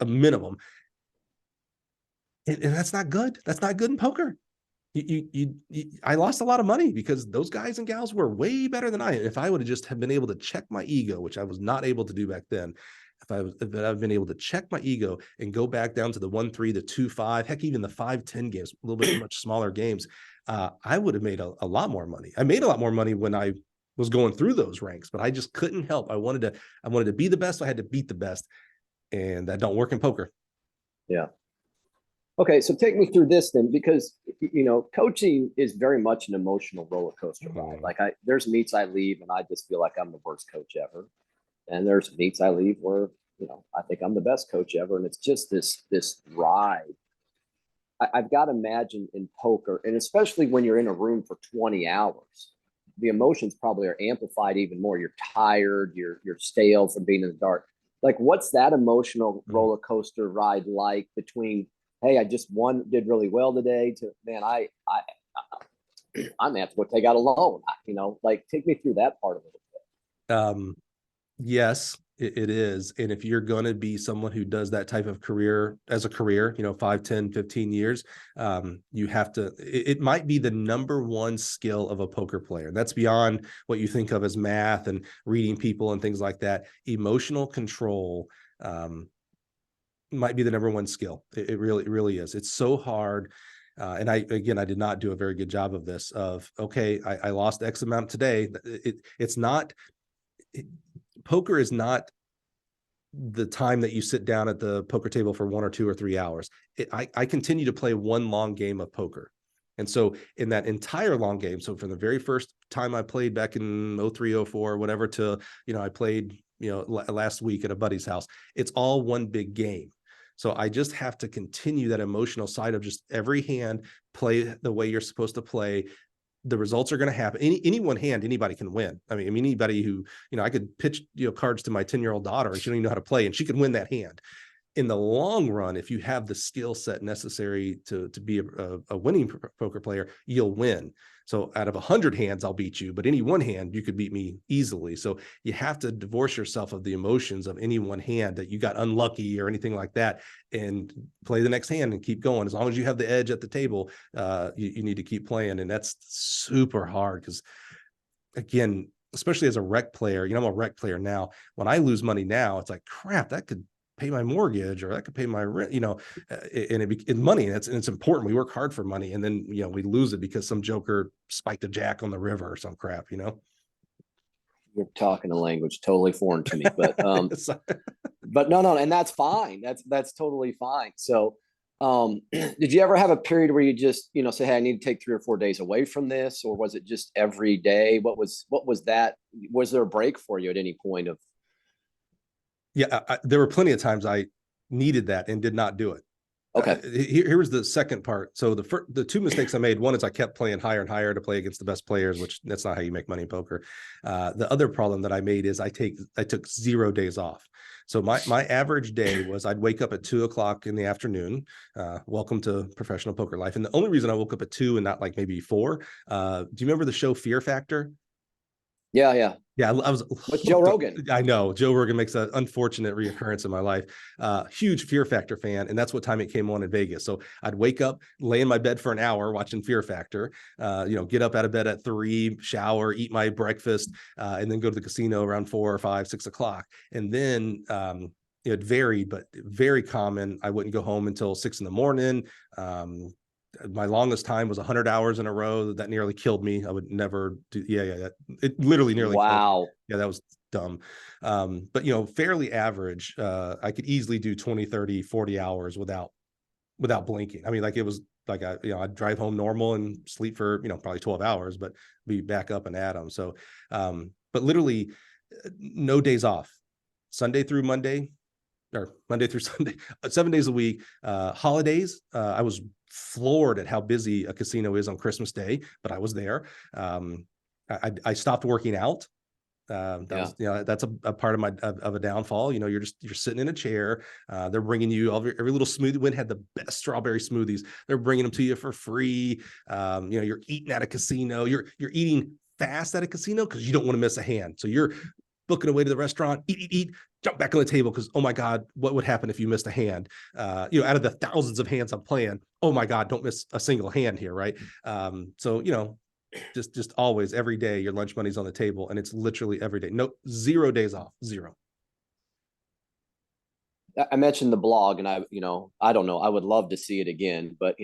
a minimum. And that's not good. That's not good in poker. I lost a lot of money because those guys and gals were way better than I am. If I would have just have been able to check my ego, which I was not able to do back then, if I've been able to check my ego and go back down to the 1-3, the 2-5, heck, even the 5-10 games, a little bit much smaller games, I would have made a lot more money. I made a lot more money when I was going through those ranks, but I just couldn't help. I wanted to be the best. So I had to beat the best, and that don't work in poker. Yeah. Okay, so take me through this then, because coaching is very much an emotional roller coaster ride. Like, there's meets I leave and I just feel like I'm the worst coach ever, and there's meets I leave where I think I'm the best coach ever, and it's just this ride. I've got to imagine in poker, and especially when you're in a room for 20 hours, the emotions probably are amplified even more. You're tired, you're stale from being in the dark. Like, what's that emotional roller coaster ride like between, hey, I just did really well today, to, man, I may have to go take out a loan, like, take me through that part of it. Yes, it is. And if you're going to be someone who does that type of career as a career, 5, 10, 15 years, you have to, it might be the number one skill of a poker player. That's beyond what you think of as math and reading people and things like that. Emotional control, might be the number one skill. It really is. It's so hard. And I did not do a very good job of this okay, I lost X amount today. It's not, poker is not the time that you sit down at the poker table for 1 or 2 or 3 hours. I continue to play one long game of poker. And so in that entire long game, so from the very first time I played back in 03, 04, whatever, to, I played, last week at a buddy's house, it's all one big game. So I just have to continue that emotional side of just every hand, play the way you're supposed to play. The results are going to happen. Any one hand, anybody can win. I mean, anybody who, I could pitch, cards to my 10-year-old daughter and she don't even know how to play and she can win that hand. In the long run, if you have the skill set necessary to be a winning poker player, you'll win. So out of 100 hands, I'll beat you, but any one hand, you could beat me easily. So you have to divorce yourself of the emotions of any one hand that you got unlucky or anything like that, and play the next hand and keep going. As long as you have the edge at the table, you need to keep playing. And that's super hard because, again, especially as a rec player, I'm a rec player now. When I lose money now, it's like, crap, that could pay my mortgage, or that could pay my rent, and it's money, and it's important. We work hard for money, and then, we lose it because some joker spiked a jack on the river or some crap, You're talking a language totally foreign to me, but but no, and that's fine. That's totally fine. So did you ever have a period where you just, say, hey, I need to take 3 or 4 days away from this, or was it just every day? What was that? Was there a break for you at any point of? Yeah, there were plenty of times I needed that and did not do it. Okay. Here was the second part. So the 2 mistakes I made, one is I kept playing higher and higher to play against the best players, which that's not how you make money in poker. The other problem that I made is I took 0 days off. So my average day was I'd wake up at 2:00 in the afternoon. Welcome to professional poker life. And the only reason I woke up at 2 and not like maybe 4, do you remember the show Fear Factor? Yeah. Yeah, I was with Joe Rogan. I know Joe Rogan makes an unfortunate reoccurrence in my life. Huge Fear Factor fan, and that's what time it came on in Vegas. So I'd wake up, lay in my bed for an hour watching Fear Factor. Get up out of bed at 3, shower, eat my breakfast, and then go to the casino around 4 or 5, 6 o'clock. And then it varied, but very common. I wouldn't go home until 6 a.m. My longest time was 100 hours in a row. That nearly killed me. I would never do. It literally nearly killed me. Yeah, that was dumb. But fairly average. I could easily do 20, 30, 40 hours without blinking. I mean, like, it was like I'd drive home normal and sleep for probably 12 hours, but be back up and at them. So but literally no days off. Sunday through Monday, or Monday through Sunday, 7 days a week. Holidays, I was floored at how busy a casino is on Christmas Day, but I was there. I stopped working out. Was, that's a part of a downfall. You're sitting in a chair. They're bringing you every little smoothie. Wynn had the best strawberry smoothies. They're bringing them to you for free. You're eating at a casino. You're eating fast at a casino because you don't want to miss a hand. So you're booking away to the restaurant, eat, jump back on the table because, oh my God, what would happen if you missed a hand? Out of the thousands of hands I'm playing, oh my God, don't miss a single hand here, right? Just always, every day, your lunch money's on the table, and it's literally every day. No, 0 days off, 0. I mentioned the blog, and I don't know, I would love to see it again, but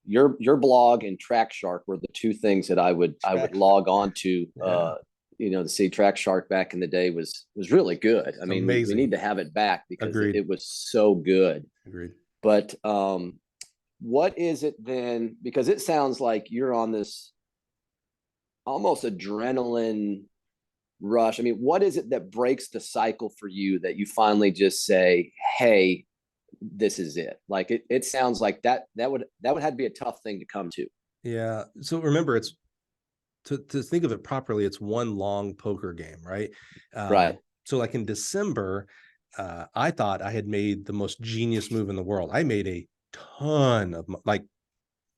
your blog and Track Shark were the 2 things that I would log on to. Yeah. To see Track Shark back in the day was really good. I mean, we need to have it back because it was so good. Agreed. But what is it then? Because it sounds like you're on this almost adrenaline rush. I mean, what is it that breaks the cycle for you that you finally just say, hey, this is it. Like it sounds like that would have to be a tough thing to come to. Yeah. So remember, it's to think of it properly, it's one long poker game, right? Right. So like in December, I thought I had made the most genius move in the world. I made a ton of like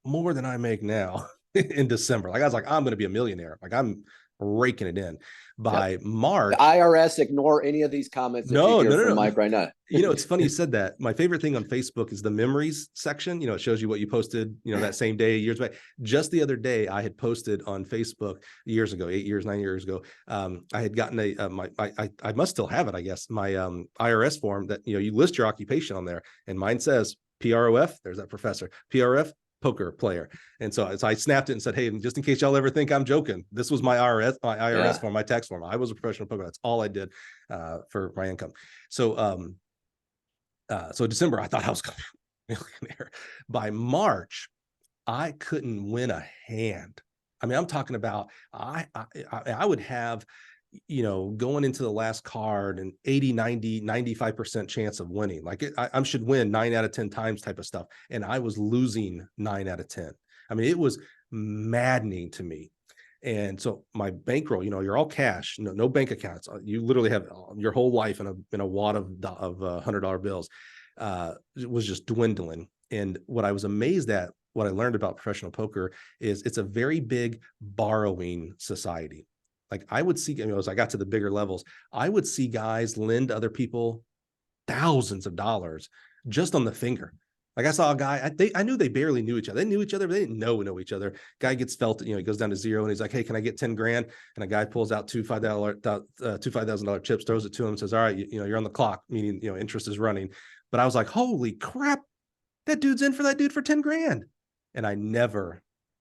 more than I make now in December. Like I was like, I'm going to be a millionaire. Like I'm raking it in. By March, the IRS ignore any of these comments that you hear from Mike right now. It's funny you said that. My favorite thing on Facebook is the memories section. It shows you what you posted, that same day, years back. Just the other day, I had posted on Facebook years ago, 8 years, 9 years ago. I had gotten I must still have it, I guess, my IRS form that, you list your occupation on there. And mine says PROF, there's that professor, PRF, poker player. And so I snapped it and said, hey, just in case y'all ever think I'm joking, this was my IRS form, my tax form. I was a professional poker. That's all I did for my income. So so December, I thought I was going to be a millionaire. By March, I couldn't win a hand. I mean, I'm talking about I would have, going into the last card an 80, 90, 95% chance of winning. Like I should win 9 out of 10 times type of stuff. And I was losing 9 out of 10. I mean, it was maddening to me. And so my bankroll, you're all cash, no bank accounts. You literally have your whole life in a wad of $100 bills. It was just dwindling. And what I was amazed at, what I learned about professional poker is it's a very big borrowing society. Like I would see, as I got to the bigger levels, I would see guys lend other people thousands of dollars just on the finger. Like I saw a guy, I knew they barely knew each other. They knew each other, but they didn't know each other. Guy gets felt, he goes down to zero and he's like, hey, can I get 10 grand? And a guy pulls out two $5,000 chips, throws it to him and says, all right, you're on the clock, meaning, interest is running. But I was like, holy crap, that dude's in for that dude for 10 grand. And I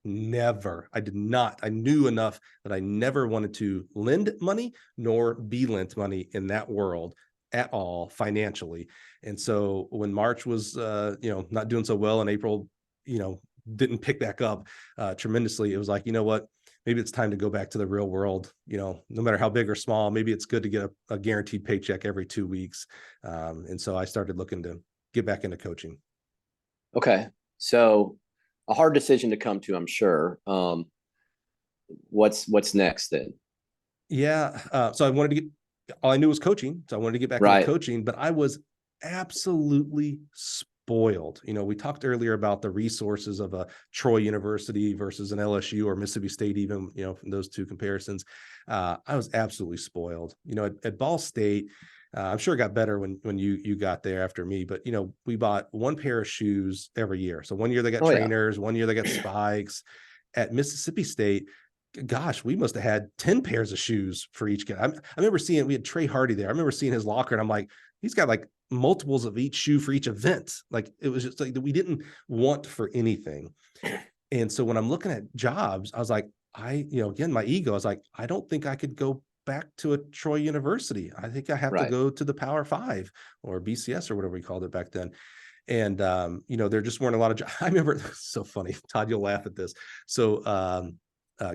I knew enough that I never wanted to lend money nor be lent money in that world at all financially. And so when March was, not doing so well, and April, didn't pick back up tremendously, it was like, you know what, maybe it's time to go back to the real world. No matter how big or small, maybe it's good to get a guaranteed paycheck every 2 weeks. And so I started looking to get back into coaching. Okay. So a hard decision to come to, I'm sure. What's next then? Yeah. So I wanted to get, all I knew was coaching. So I wanted to get back into coaching, but I was absolutely spoiled. We talked earlier about the resources of a Troy University versus an LSU or Mississippi State, even, from those two comparisons. I was absolutely spoiled. At Ball State, I'm sure it got better when you got there after me, but we bought one pair of shoes every year. So one year they got trainers, one year they got spikes. At Mississippi State, gosh, we must have had 10 pairs of shoes for each kid. I remember seeing, we had Trey Hardy there. I remember seeing his locker and I'm like, he's got like multiples of each shoe for each event. Like it was just like we didn't want for anything. And so when I'm looking at jobs, I was like, again, my ego, I was like, I don't think I could go back to a Troy University. I think I have to go to the Power 5 or BCS or whatever we called it back then. And, there just weren't a lot of jobs. I remember, it's so funny, Todd, you'll laugh at this. So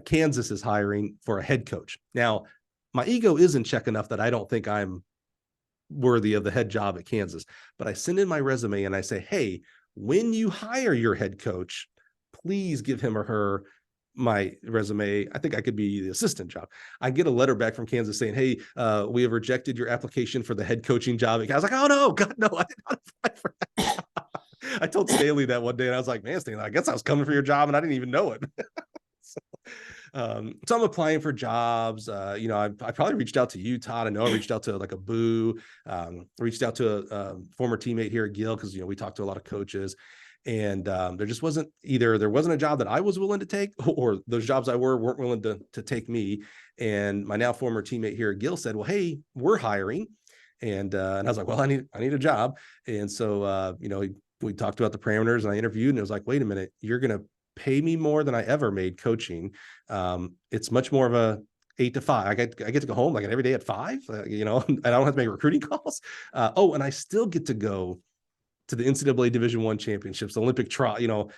Kansas is hiring for a head coach. Now, my ego is in check enough that I don't think I'm worthy of the head job at Kansas, but I send in my resume and I say, hey, when you hire your head coach, please give him or her my resume. I think I could be the assistant job. I get a letter back from Kansas saying, hey, we have rejected your application for the head coaching job. I was like, oh no, God, no, I did not apply for that. I told Staley that one day and I was like, man, Staley, I guess I was coming for your job and I didn't even know it. So I'm applying for jobs. I probably reached out to you, Todd. I know I reached out to like a Boo, reached out to a former teammate here at Gill, because, we talked to a lot of coaches. And there just wasn't a job that I was willing to take, or those jobs weren't willing to take me. And my now former teammate here at Gill said, well, hey, we're hiring. And I was like, well, I need a job. And so, we talked about the parameters and I interviewed and it was like, wait a minute, you're going to pay me more than I ever made coaching. It's much more of a 8 to 5. I get to go home like every day at 5, I don't have to make recruiting calls. And I still get to go to the NCAA Division I championships, the Olympic trial.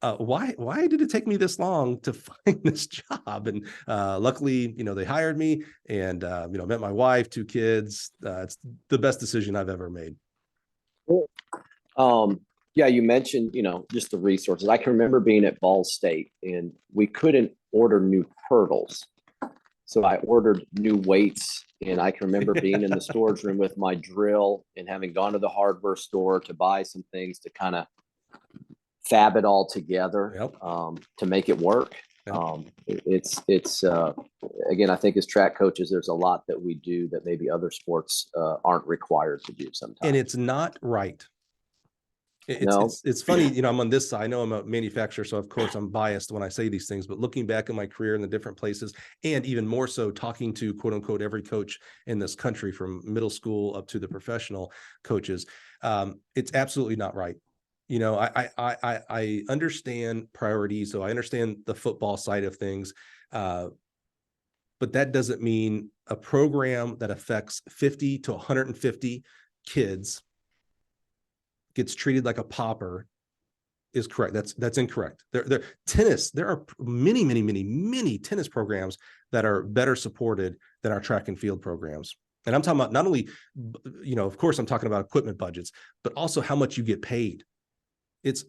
Why did it take me this long to find this job? And luckily, they hired me and, met my wife, 2 kids. It's the best decision I've ever made. Yeah, you mentioned, just the resources. I can remember being at Ball State and we couldn't order new hurdles. So I ordered new weights, and I can remember being in the storage room with my drill and having gone to the hardware store to buy some things to kind of fab it all together. Yep. To make it work. Yep. It's again, I think as track coaches, there's a lot that we do that maybe other sports aren't required to do sometimes. And it's not right. No. It's funny, I'm on this side. I know I'm a manufacturer, so of course I'm biased when I say these things, but looking back at my career in the different places, and even more so talking to quote unquote every coach in this country from middle school up to the professional coaches, it's absolutely not right. I understand priorities, so I understand the football side of things, but that doesn't mean a program that affects 50 to 150 kids gets treated like a pauper is correct. That's incorrect. There are many tennis programs that are better supported than our track and field programs. And I'm talking about not only, of course I'm talking about equipment budgets, but also how much you get paid. It's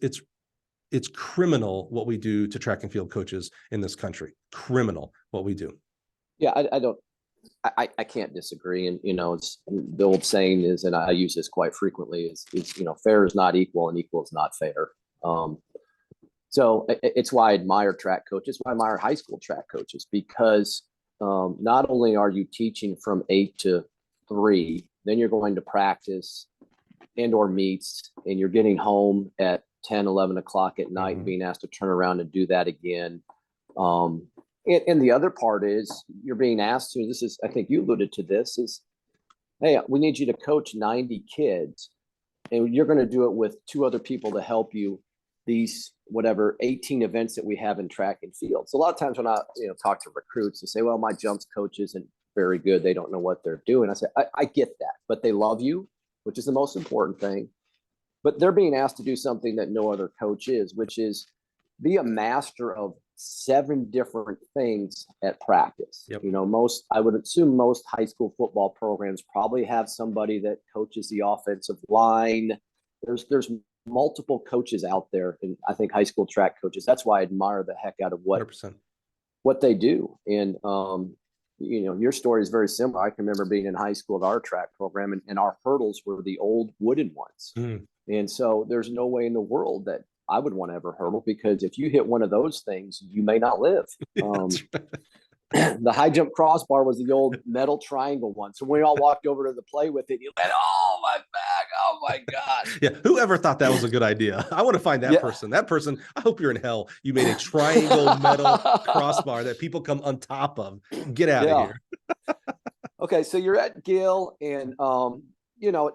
criminal what we do to track and field coaches in this country. Criminal what we do. Yeah, I can't disagree. And, it's the old saying is, and I use this quite frequently, is fair is not equal and equal is not fair. So it's why I admire track coaches, why I admire high school track coaches, because not only are you teaching from 8 to 3, then you're going to practice and or meets, and you're getting home at 10, 11 o'clock at night and being asked to turn around and do that again. And the other part is you're being asked to, this is, I think you alluded to this, is, hey, we need you to coach 90 kids and you're going to do it with 2 other people to help you these, whatever, 18 events that we have in track and field. So a lot of times when I, talk to recruits, they say, well, my jumps coach isn't very good. They don't know what they're doing. I say, I get that, but they love you, which is the most important thing. But they're being asked to do something that no other coach is, which is be a master of 7 different things at practice. Yep. I would assume most high school football programs probably have somebody that coaches the offensive line. There's multiple coaches out there, and I think high school track coaches. That's why I admire the heck out of what they do. And your story is very similar. I can remember being in high school at our track program, and our hurdles were the old wooden ones. And so there's no way in the world that I would want to ever hurdle, because if you hit one of those things, you may not live. The high jump crossbar was the old metal triangle one. So when we all walked over to the play with it, you went, oh, my back. Oh, my God. Yeah. Whoever thought that was a good idea? I want to find that person. That person, I hope you're in hell. You made a triangle metal crossbar that people come on top of. Get out of here. Okay. So you're at Gill, and,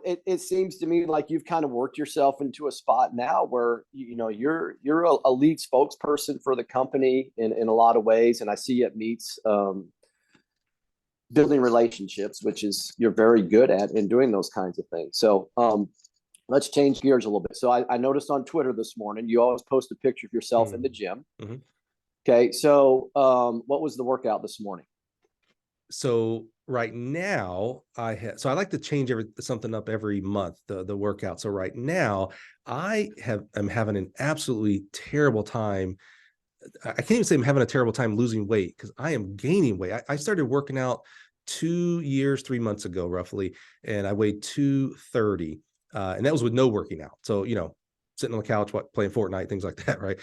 it seems to me like you've kind of worked yourself into a spot now where, you're a lead spokesperson for the company in a lot of ways. And I see it meets building relationships, which is you're very good at in doing those kinds of things. So let's change gears a little bit. So I noticed on Twitter this morning, you always post a picture of yourself in the gym. Okay. So what was the workout this morning? So right now I like to change something up every month, the workout. So right now I'm having an absolutely terrible time. I can't even say I'm having a terrible time losing weight, because I am gaining weight. I started working out 3 months ago, roughly, and I weighed 230. And that was with no working out. So, sitting on the couch, playing Fortnite, things like that. Right.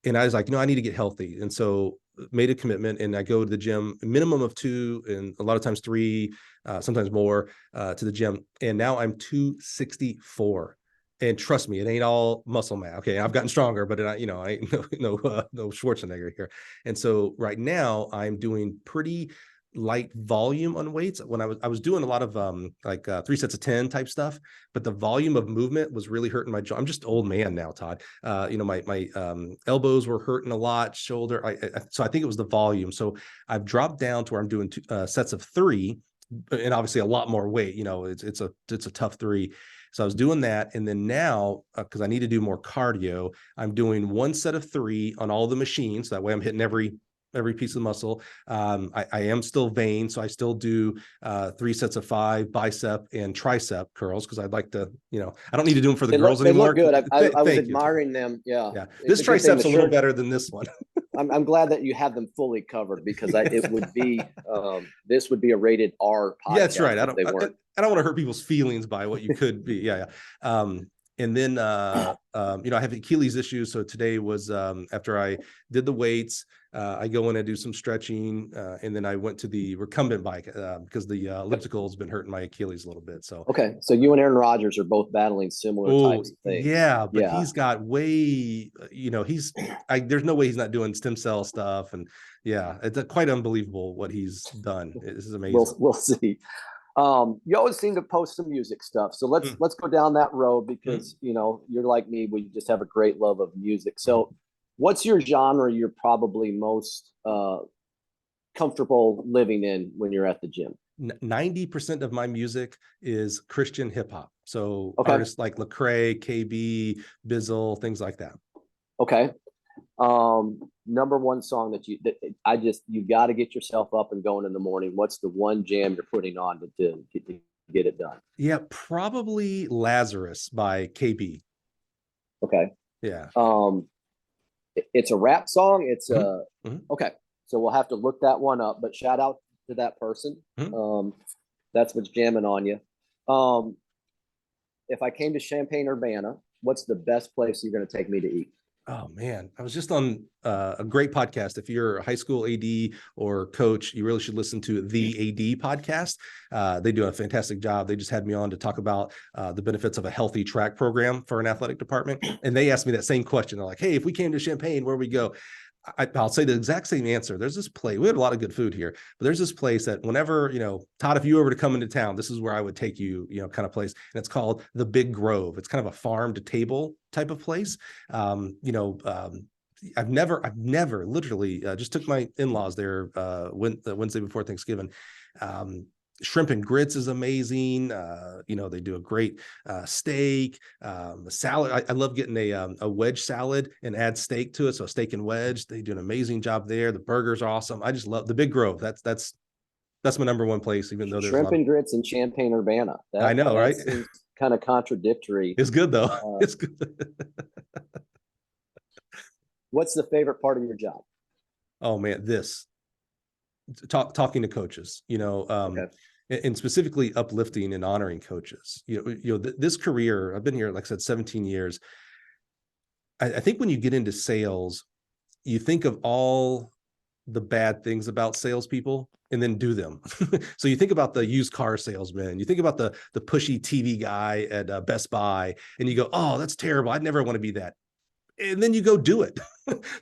And I was like, I need to get healthy. And so made a commitment, and I go to the gym, a minimum of 2, and a lot of times 3, sometimes more, to the gym. And now I'm 264. And trust me, it ain't all muscle mass. Okay, I've gotten stronger, but I ain't no Schwarzenegger here. And so right now I'm doing pretty light volume on weights. When I was doing a lot of 3 sets of 10 type stuff, but the volume of movement was really hurting my jaw. I'm just old man now, Todd. My elbows were hurting a lot, shoulder. So I think it was the volume. So I've dropped down to where I'm doing 2 sets of 3, and obviously a lot more weight. It's a tough 3. So I was doing that. And then now, because I need to do more cardio, I'm doing 1 set of 3 on all the machines. That way I'm hitting every every piece of muscle. I am still vain, so I still do 3 sets of 5 bicep and tricep curls because I'd like to, I don't need to do them for the girls They anymore. look good. I was Thank you. admiring them. Yeah. Yeah. It's This a good thing tricep's the a little shirt- better than this one. I'm glad that you have them fully covered because it would be this would be a rated R podcast. Yeah, that's right. if they weren't. I don't want to hurt people's feelings by what you could be. Yeah. And then I have Achilles issues. So today was after I did the weights, I go in and do some stretching, and then I went to the recumbent bike because the elliptical has been hurting my Achilles a little bit. So okay, so you and Aaron Rodgers are both battling similar types of things. Yeah, but he's got way, there's no way he's not doing stem cell stuff, and yeah, it's quite unbelievable what he's done. This is amazing. We'll see. You always seem to post some music stuff, so let's go down that road because you're like me, we just have a great love of music. So what's your genre you're probably most comfortable living in when you're at the gym? 90% of my music is Christian hip hop. So artists like Lecrae, KB, Bizzle, things like that. Okay. Number one song that you got to get yourself up and going in the morning. What's the one jam you're putting on to get it done? Yeah, probably Lazarus by KB. Okay. Yeah. It's a rap song. It's okay. So we'll have to look that one up, but shout out to that person. That's what's jamming on you. If I came to Champaign-Urbana, what's the best place you're going to take me to eat? Oh man, I was just on a great podcast. If you're a high school AD or coach, you really should listen to the AD podcast. They do a fantastic job. They just had me on to talk about the benefits of a healthy track program for an athletic department. And they asked me that same question. They're like, hey, if we came to Champaign, where we go? I'll say the exact same answer. There's this place. We have a lot of good food here, but there's this place that whenever, Todd, if you were to come into town, this is where I would take you, kind of place. And it's called the Big Grove. It's kind of a farm to table type of place. I've never literally just took my in-laws there the Wednesday before Thanksgiving. Shrimp and grits is amazing. They do a great steak, salad. I love getting a wedge salad and add steak to it. So steak and wedge, they do an amazing job there. The burgers are awesome. I just love the Big Grove. That's my number one place, even though there's shrimp and grits in Champaign-Urbana. I know, right? Kind of contradictory. It's good though. It's good. What's the favorite part of your job? Oh man, talking to coaches, and specifically uplifting and honoring coaches. This career, I've been here, like I said, 17 years. I think when you get into sales, you think of all the bad things about salespeople and then do them. So you think about the used car salesman, you think about the pushy TV guy at Best Buy, and you go, oh, that's terrible. I'd never want to be that. And then you go do it.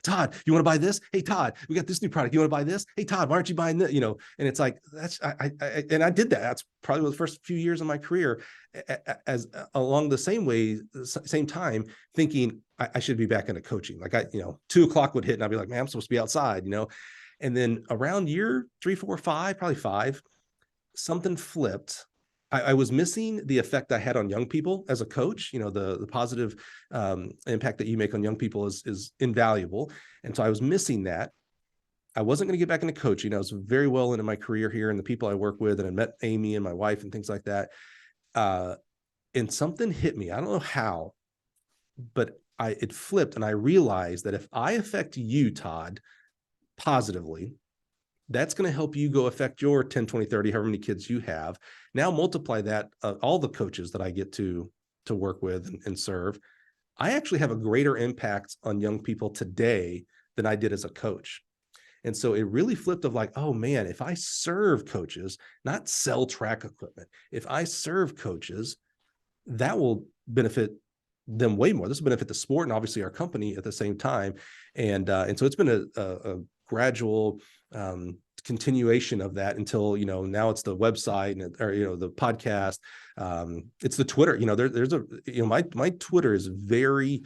Todd, you want to buy this? Hey, Todd, we got this new product. You want to buy this? Hey, Todd, why aren't you buying this? And it's like, and I did that. That's probably the first few years of my career as along the same time, thinking I should be back into coaching. Like 2 o'clock would hit and I'd be like, man, I'm supposed to be outside, and then around year 3, 4, 5, probably 5, something flipped. I was missing the effect I had on young people as a coach. The positive impact that you make on young people is invaluable. And so I was missing that. I wasn't going to get back into coaching. I was very well into my career here and the people I work with, and I met Amy and my wife and things like that. And something hit me. I don't know how, but it flipped. And I realized that if I affect you, Todd, positively, that's going to help you go affect your 10, 20, 30, however many kids you have. Now multiply that, all the coaches that I get to work with and serve. I actually have a greater impact on young people today than I did as a coach. And so it really flipped of like, oh man, if I serve coaches, not sell track equipment, if I serve coaches, that will benefit them way more. This will benefit the sport and obviously our company at the same time. And so it's been a gradual continuation of that until, now it's the website or the podcast. It's the Twitter, there's my Twitter is very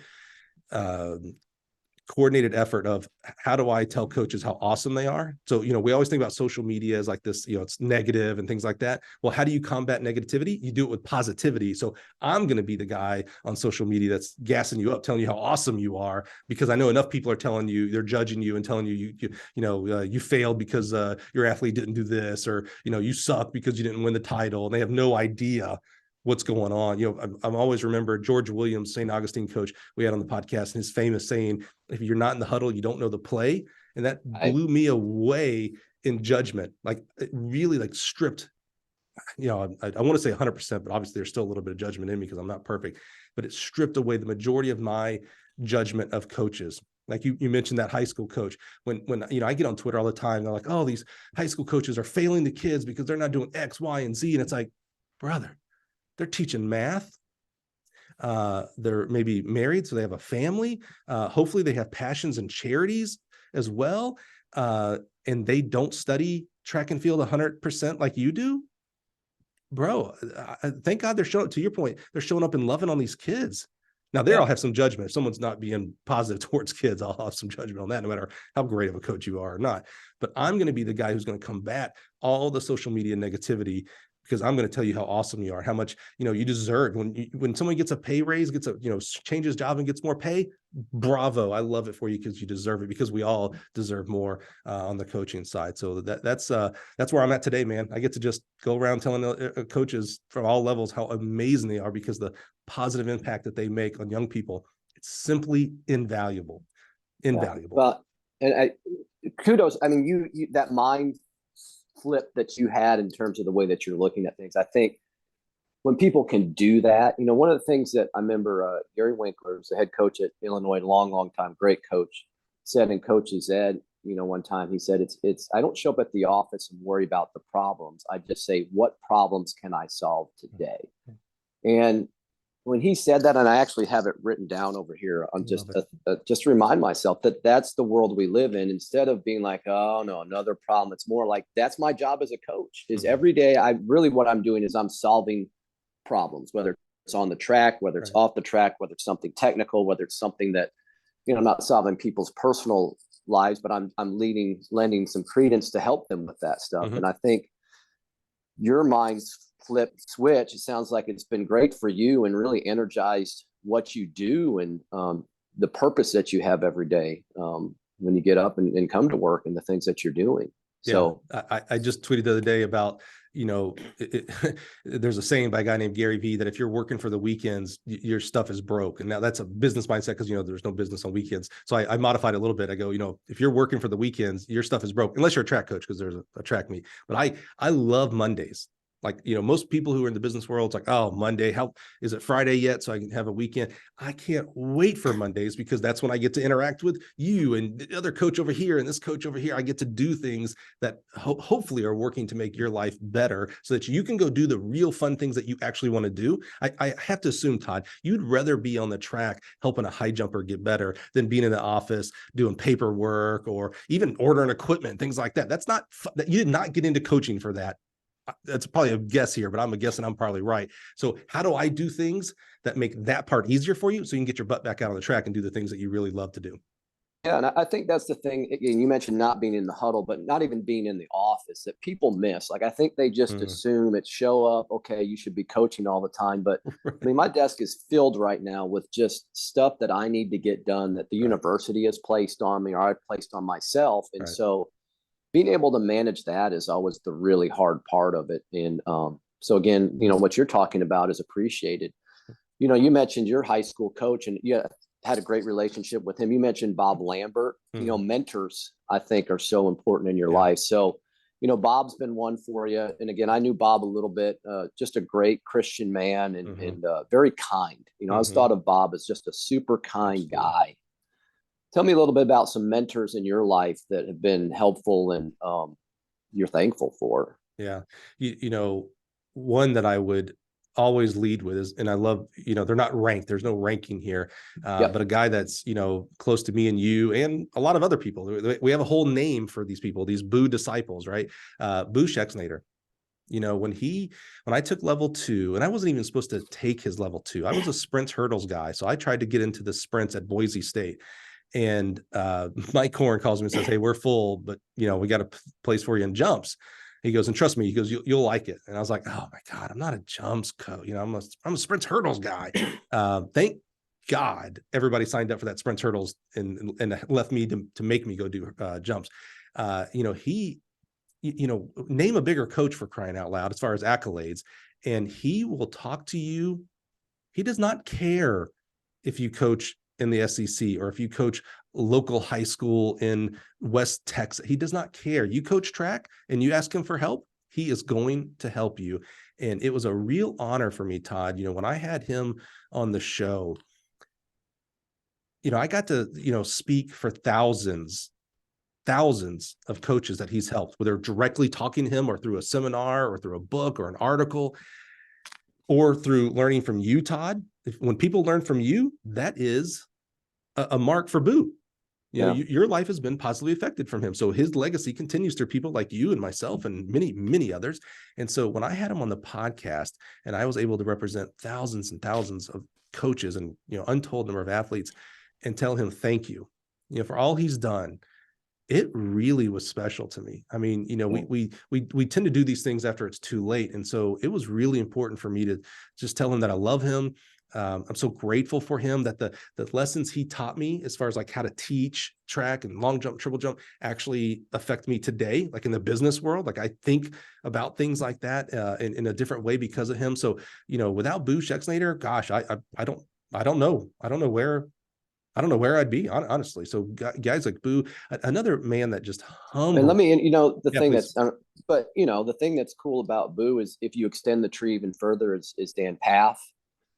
coordinated effort of how do I tell coaches how awesome they are? So, we always think about social media as like this, it's negative and things like that. Well, how do you combat negativity? You do it with positivity. So I'm going to be the guy on social media that's gassing you up, telling you how awesome you are, because I know enough people are telling you, they're judging you and telling you, you failed because your athlete didn't do this, or, you suck because you didn't win the title. And they have no idea what's going on. I'm always remember George Williams, St. Augustine coach we had on the podcast, and his famous saying, if you're not in the huddle, you don't know the play. And that blew me away in judgment. Like, it really like stripped, I want to say 100%, but obviously there's still a little bit of judgment in me because I'm not perfect, but it stripped away the majority of my judgment of coaches. Like you mentioned that high school coach, when I get on Twitter all the time, they're like, oh, these high school coaches are failing the kids because they're not doing X, Y, and Z. And it's like, brother, they're teaching math. They're maybe married, so they have a family. Hopefully they have passions and charities as well. And they don't study track and field 100% like you do. Bro, thank God they're showing, to your point, they're showing up and loving on these kids. Now, there I'll have some judgment. If someone's not being positive towards kids, I'll have some judgment on that, no matter how great of a coach you are or not. But I'm going to be the guy who's going to combat all the social media negativity, because I'm going to tell you how awesome you are, how much, you deserve. When someone gets a pay raise, gets changes job and gets more pay, bravo. I love it for you because you deserve it, because we all deserve more on the coaching side. So that's where I'm at today, man. I get to just go around telling coaches from all levels how amazing they are, because the positive impact that they make on young people, it's simply invaluable. Invaluable. Well, and kudos. I mean, you that mind flip that you had in terms of the way that you're looking at things. I think when people can do that, one of the things that I remember Gary Winkler, who's the head coach at Illinois, long time, great coach, said in Coach's Ed, one time he said, it's I don't show up at the office and worry about the problems. I just say, what problems can I solve today? And when he said that, and I actually have it written down over here, I'm just to remind myself that that's the world we live in. Instead of being like, oh no, another problem, it's more like, that's my job as a coach. Is every day what I'm doing is I'm solving problems, whether it's on the track, whether it's off the track, whether it's something technical, whether it's something that, I'm not solving people's personal lives, but I'm lending some credence to help them with that stuff. And I think your mind's flip switch, it sounds like it's been great for you and really energized what you do and the purpose that you have every day when you get up and come to work, and the things that you're doing. So I just tweeted the other day about, there's a saying by a guy named Gary Vee that if you're working for the weekends, your stuff is broke. And now that's a business mindset, because, there's no business on weekends. So I modified it a little bit. I go, if you're working for the weekends, your stuff is broke, unless you're a track coach, because there's a track meet. But I love Mondays. Like, most people who are in the business world, it's like, oh, Monday, how is it Friday yet? So I can have a weekend. I can't wait for Mondays, because that's when I get to interact with you and the other coach over here and this coach over here. I get to do things that hopefully are working to make your life better, so that you can go do the real fun things that you actually want to do. I have to assume, Todd, you'd rather be on the track helping a high jumper get better than being in the office doing paperwork or even ordering equipment, things like that. That's not that you did not get into coaching for that. That's probably a guess here, but I'm a guess and I'm probably right. So how do I do things that make that part easier for you, so you can get your butt back out on the track and do the things that you really love to do? Yeah, and I think that's the thing. Again, you mentioned not being in the huddle, but not even being in the office, that people miss. Like, I think they just assume it's show up. Okay, you should be coaching all the time. But I mean, my desk is filled right now with just stuff that I need to get done, that the university has placed on me, or I've placed on myself. And so being able to manage that is always the really hard part of it. And so again, what you're talking about is appreciated. You mentioned your high school coach, and you had a great relationship with him. You mentioned Bob Lambert. Mentors, I think, are so important in your life. So, Bob's been one for you. And again, I knew Bob a little bit, just a great Christian man and very kind. I always thought of Bob as just a super kind guy. Tell me a little bit about some mentors in your life that have been helpful and you're thankful for. Yeah. One that I would always lead with is, and I love, they're not ranked. There's no ranking here, but a guy that's, close to me and you and a lot of other people. We have a whole name for these people, these Boo disciples, right? Boo Schexnayder. When I took level 2, and I wasn't even supposed to take his level 2, I was a sprints hurdles guy. So I tried to get into the sprints at Boise State. And Mike Korn calls me and says, "Hey, we're full, but we got a place for you in jumps." He goes, "And trust me," he goes, "you'll like it." And I was like, "Oh my God, I'm not a jumps coach. I'm a sprints hurdles guy." Thank God everybody signed up for that sprints hurdles and left me to make me go do jumps. Name a bigger coach, for crying out loud, as far as accolades, and he will talk to you. He does not care if you coach in the SEC or if you coach local high school in West Texas. He does not care. You coach track and you ask him for help, he is going to help you. And it was a real honor for me, Todd. When I had him on the show, I got to, speak for thousands of coaches that he's helped, whether directly talking to him or through a seminar or through a book or an article or through learning from you, Todd. When people learn from you, that is a mark for Boo. Your life has been positively affected from him. So his legacy continues through people like you and myself and many, many others. And so when I had him on the podcast and I was able to represent thousands and thousands of coaches and, untold number of athletes and tell him, thank you, for all he's done, it really was special to me. I mean, we tend to do these things after it's too late. And so it was really important for me to just tell him that I love him. I'm so grateful for him that the lessons he taught me as far as like how to teach track and long jump, triple jump actually affect me today, like in the business world. Like I think about things like that in a different way because of him. So, without Boo Schexnayder, gosh, I don't know where I'd be, honestly. So guys like Boo, another man that just humbled. And let me, the Yeah, thing please. the thing that's cool about Boo is if you extend the tree even further is Dan Path,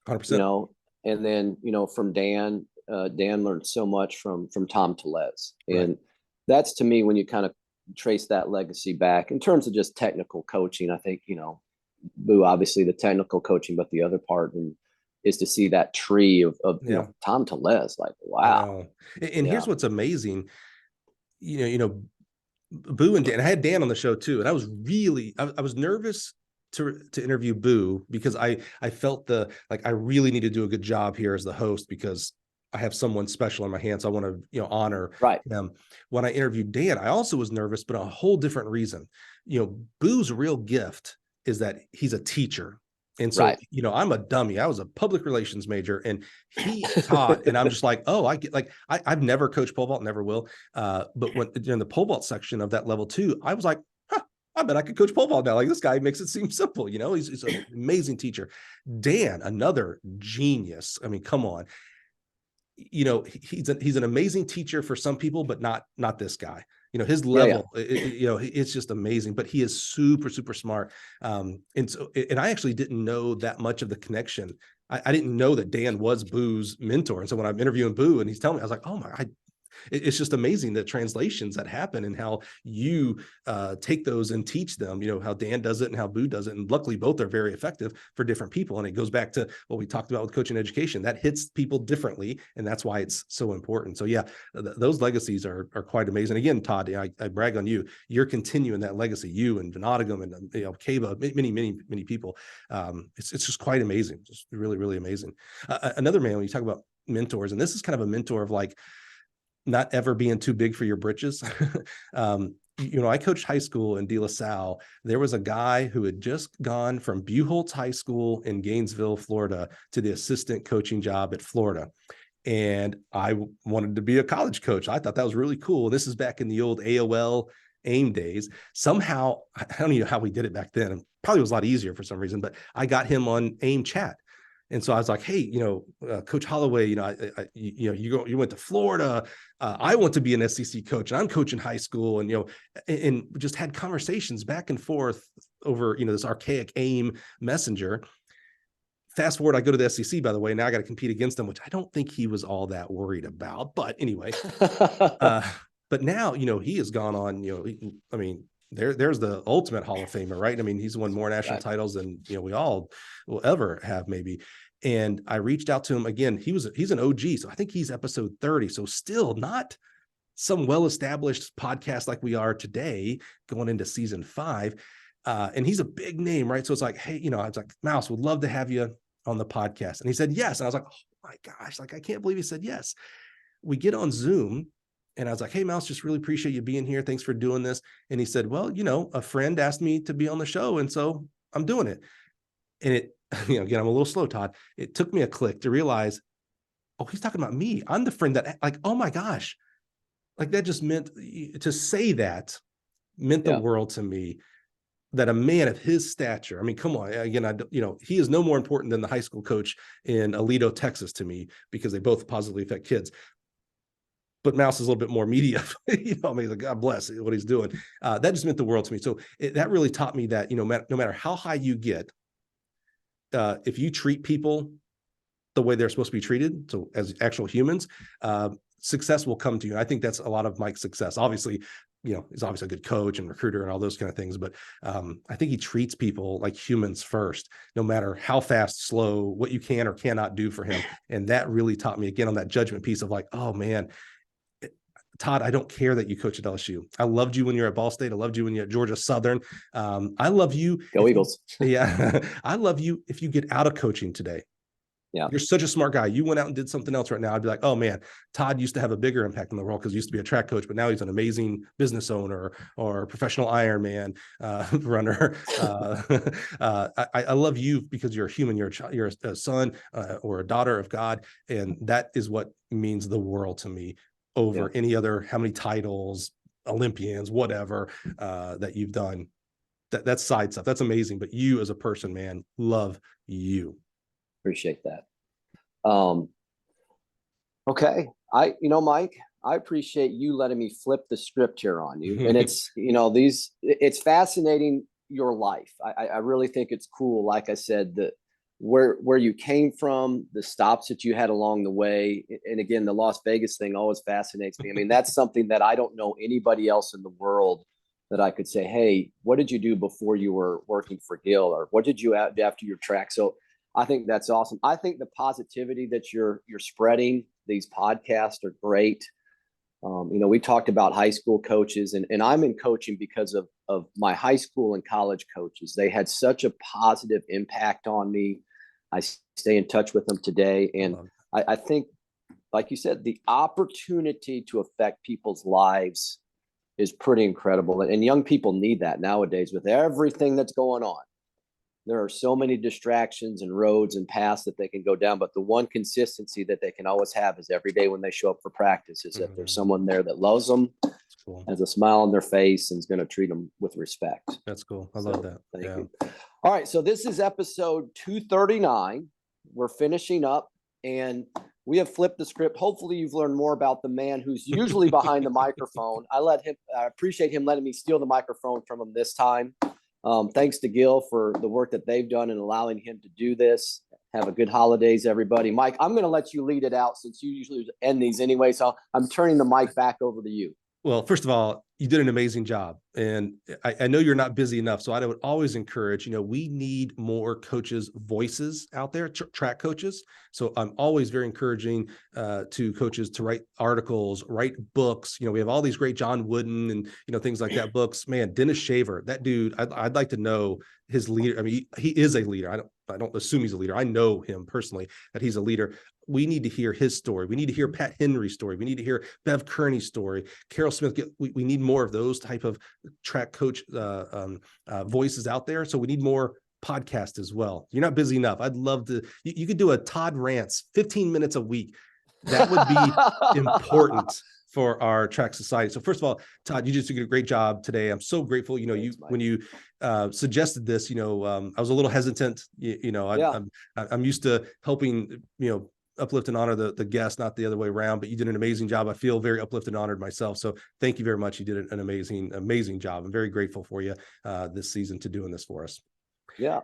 100%. And then, from Dan, Dan learned so much from Tom Tellez. And Right. That's, to me, when you kind of trace that legacy back in terms of just technical coaching, I think, Boo, obviously the technical coaching, but the other part is to see that tree of Tom Tellez, like, wow. And here's what's amazing, Boo and Dan. I had Dan on the show too, and I was nervous to interview Boo because I felt I really need to do a good job here as the host because I have someone special in my hands. So I want to honor them. When I interviewed Dan, I also was nervous, but a whole different reason. Boo's real gift is that he's a teacher. And so, I'm a dummy. I was a public relations major and he taught, and I'm just like, oh, I get I've never coached pole vault, never will. But when in the pole vault section of that level 2, I was like, I bet I could coach pole vault now. Like this guy makes it seem simple. He's an amazing teacher. Dan, another genius. I mean, come on. He's an amazing teacher for some people, but not this guy. His level, it's just amazing, but he is super, super smart. And I actually didn't know that much of the connection. I didn't know that Dan was Boo's mentor. And so when I'm interviewing Boo and he's telling me, I was like, oh my, it's just amazing the translations that happen and how you take those and teach them, how Dan does it and how Boo does it. And luckily both are very effective for different people. And it goes back to what we talked about with coaching education that hits people differently. And that's why it's so important. So those legacies are quite amazing. Again, Todd, I brag on you. You're continuing that legacy, you and Venodagam and Kaba, many, many, many people. It's just quite amazing. Just really, really amazing. Another man, when you talk about mentors, and this is kind of a mentor of not ever being too big for your britches. I coached high school in De La Salle. There was a guy who had just gone from Buchholz High School in Gainesville, Florida, to the assistant coaching job at Florida. And I wanted to be a college coach. I thought that was really cool. This is back in the old AOL AIM days. Somehow, I don't know how we did it back then. It probably was a lot easier for some reason, but I got him on AIM chat. And so I was like, hey, Coach Holloway, you went to Florida. I want to be an SEC coach and I'm coaching high school and just had conversations back and forth over, this archaic AIM messenger. Fast forward, I go to the SEC, by the way, now I got to compete against him, which I don't think he was all that worried about, but anyway, but now, he has gone on, there's the ultimate Hall of Famer, right? I mean, he's won more national titles than, we all will ever have maybe. And I reached out to him again. He's an OG. So I think he's episode 30. So still not some well-established podcast like we are today going into season 5. And he's a big name, right? So it's like, hey, I was like, Mouse, would love to have you on the podcast. And he said, yes. And I was like, oh my gosh, I can't believe he said yes. we get on Zoom and I was like, hey, Mouse, just really appreciate you being here. Thanks for doing this. And he said, well, a friend asked me to be on the show. And so I'm doing it. And it, again, I'm a little slow, Todd. It took me a click to realize, oh, he's talking about me. I'm the friend that, like, oh my gosh, like that just meant to say that meant the world to me, that a man of his stature, I mean, come on, again, he is no more important than the high school coach in Alito, Texas to me, because they both positively affect kids. But Mouse is a little bit more media, I mean, God bless what he's doing. That just meant the world to me. So that really taught me that, no matter how high you get, if you treat people the way they're supposed to be treated, so as actual humans, success will come to you. And I think that's a lot of Mike's success. Obviously, he's obviously a good coach and recruiter and all those kind of things, but I think he treats people like humans first, no matter how fast, slow, what you can or cannot do for him. And that really taught me, again, on that judgment piece of like, oh man, Todd, I don't care that you coach at LSU. I loved you when you're at Ball State. I loved you when you're at Georgia Southern. I love you. Go Eagles. Yeah. I love you if you get out of coaching today. Yeah. You're such a smart guy. You went out and did something else right now. I'd be like, oh man, Todd used to have a bigger impact in the world because he used to be a track coach, but now he's an amazing business owner or professional Ironman runner. I love you because you're a human. You're a son or a daughter of God. And that is what means the world to me over any other, how many titles, Olympians, whatever, that you've done. That's side stuff. That's amazing. But you as a person, man, love you. Appreciate that. Okay. Mike, I appreciate you letting me flip the script here on you. And it's, it's fascinating, your life. I really think it's cool. Like I said, where you came from, the stops that you had along the way. And again, the Las Vegas thing always fascinates me. I mean, that's something that I don't know anybody else in the world that I could say, hey, what did you do before you were working for Gill, or what did you do after your track? So I think that's awesome. I think the positivity that you're spreading, these podcasts are great. We talked about high school coaches, and I'm in coaching because of my high school and college coaches. They had such a positive impact on me. I stay in touch with them today. And I think, like you said, the opportunity to affect people's lives is pretty incredible. And young people need that nowadays with everything that's going on. There are so many distractions and roads and paths that they can go down, but the one consistency that they can always have is every day when they show up for practice is that there's someone there that loves them, cool, has a smile on their face, and is going to treat them with respect. That's cool. I love that. Thank you. All right. So this is episode 239. We're finishing up, and we have flipped the script. Hopefully you've learned more about the man who's usually behind the microphone. I appreciate him letting me steal the microphone from him this time. Thanks to Gill for the work that they've done and allowing him to do this. Have a good holidays, everybody. Mike, I'm going to let you lead it out since you usually end these anyway. So I'm turning the mic back over to you. Well, first of all, you did an amazing job. And I know you're not busy enough. So I would always encourage, we need more coaches' voices out there, track coaches. So I'm always very encouraging to coaches to write articles, write books. We have all these great John Wooden and, things like that books. Man, Dennis Shaver, that dude, I'd like to know his leader. I mean, he is a leader. I don't assume he's a leader. I know him personally, that he's a leader. We need to hear his story. We need to hear Pat Henry's story. We need to hear Bev Kearney's story. Carol Smith. We need more of those type of track coach voices out there. So we need more podcasts as well. You're not busy enough. I'd love to. You could do a Todd Rants, 15 minutes a week. That would be important for our track society. So first of all, Todd, you just did a great job today. I'm so grateful. Thanks, when you suggested this, I was a little hesitant. I'm used to helping, uplift and honor the guest, not the other way around, but you did an amazing job. I feel very uplifted and honored myself. So thank you very much. You did an amazing job. I'm very grateful for you this season to doing this for us. Yeah.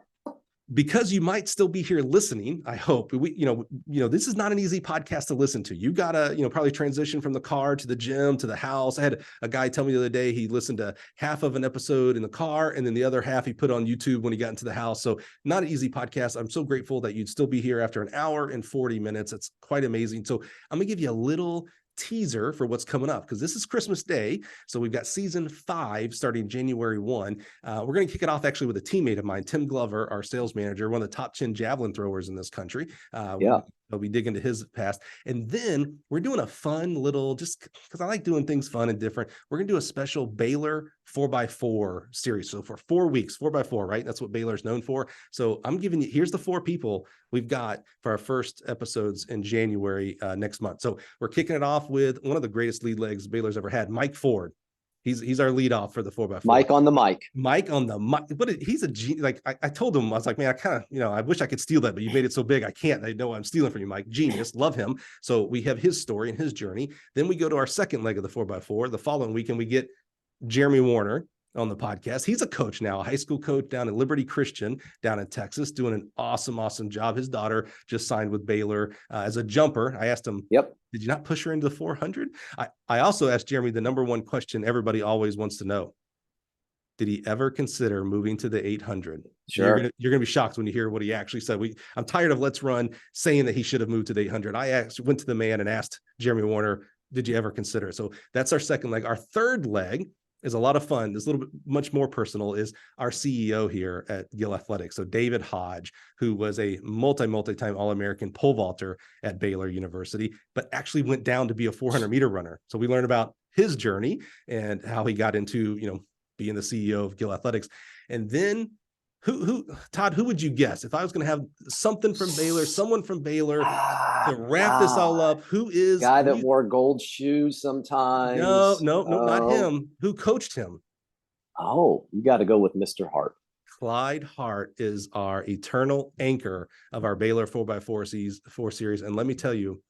Because you might still be here listening, I hope this is not an easy podcast to listen to. You gotta, probably transition from the car to the gym to the house. I had a guy tell me the other day he listened to half of an episode in the car, and then the other half he put on YouTube when he got into the house. So not an easy podcast. I'm so grateful that you'd still be here after an hour and 40 minutes. It's quite amazing. So I'm gonna give you a little teaser for what's coming up, because this is Christmas Day. So we've got season 5 starting January 1. We're going to kick it off actually with a teammate of mine, Tim Glover, our sales manager, one of the top 10 javelin throwers in this country. We dig into his past. And then we're doing a fun little, just because I like doing things fun and different. We're going to do a special Baylor 4x4 series. So for 4 weeks, 4x4, right? That's what Baylor's known for. So I'm giving you, here's the 4 people we've got for our first episodes in January next month. So we're kicking it off with one of the greatest lead legs Baylor's ever had, Mike Ford. He's our lead off for the 4x4. Mike on the mic. Mike on the mic, but he's a genius. Like I told him, I was like, man, I kind of, I wish I could steal that, but you made it so big, I can't. I know I'm stealing from you, Mike. Genius, love him. So we have his story and his journey. Then we go to our second leg of the 4x4. The following weekend, we get Jeremy Warner on the podcast. He's a coach now, a high school coach down at Liberty Christian down in Texas, doing an awesome job. His daughter just signed with Baylor as a jumper. I asked him, did you not push her into the 400? I also asked Jeremy the number one question everybody always wants to know. Did he ever consider moving to the 800? Sure. You're gonna be shocked when you hear what he actually said. I'm tired of Let's Run saying that he should have moved to the 800. I actually went to the man and asked Jeremy Warner, did you ever consider it? So that's our second leg. Our third leg is a lot of fun. It's a little bit much more personal, is our CEO here at Gill Athletics. So David Hodge, who was a multi-time All-American pole vaulter at Baylor University, but actually went down to be a 400-meter runner. So we learned about his journey and how he got into, being the CEO of Gill Athletics. And then Todd, who would you guess if I was going to have something from Baylor, someone from Baylor to wrap this all up? Who is guy that wore gold shoes sometimes? No, not him. Who coached him? Oh, you got to go with Mr. Hart. Clyde Hart is our eternal anchor of our Baylor 4x4 series. And let me tell you,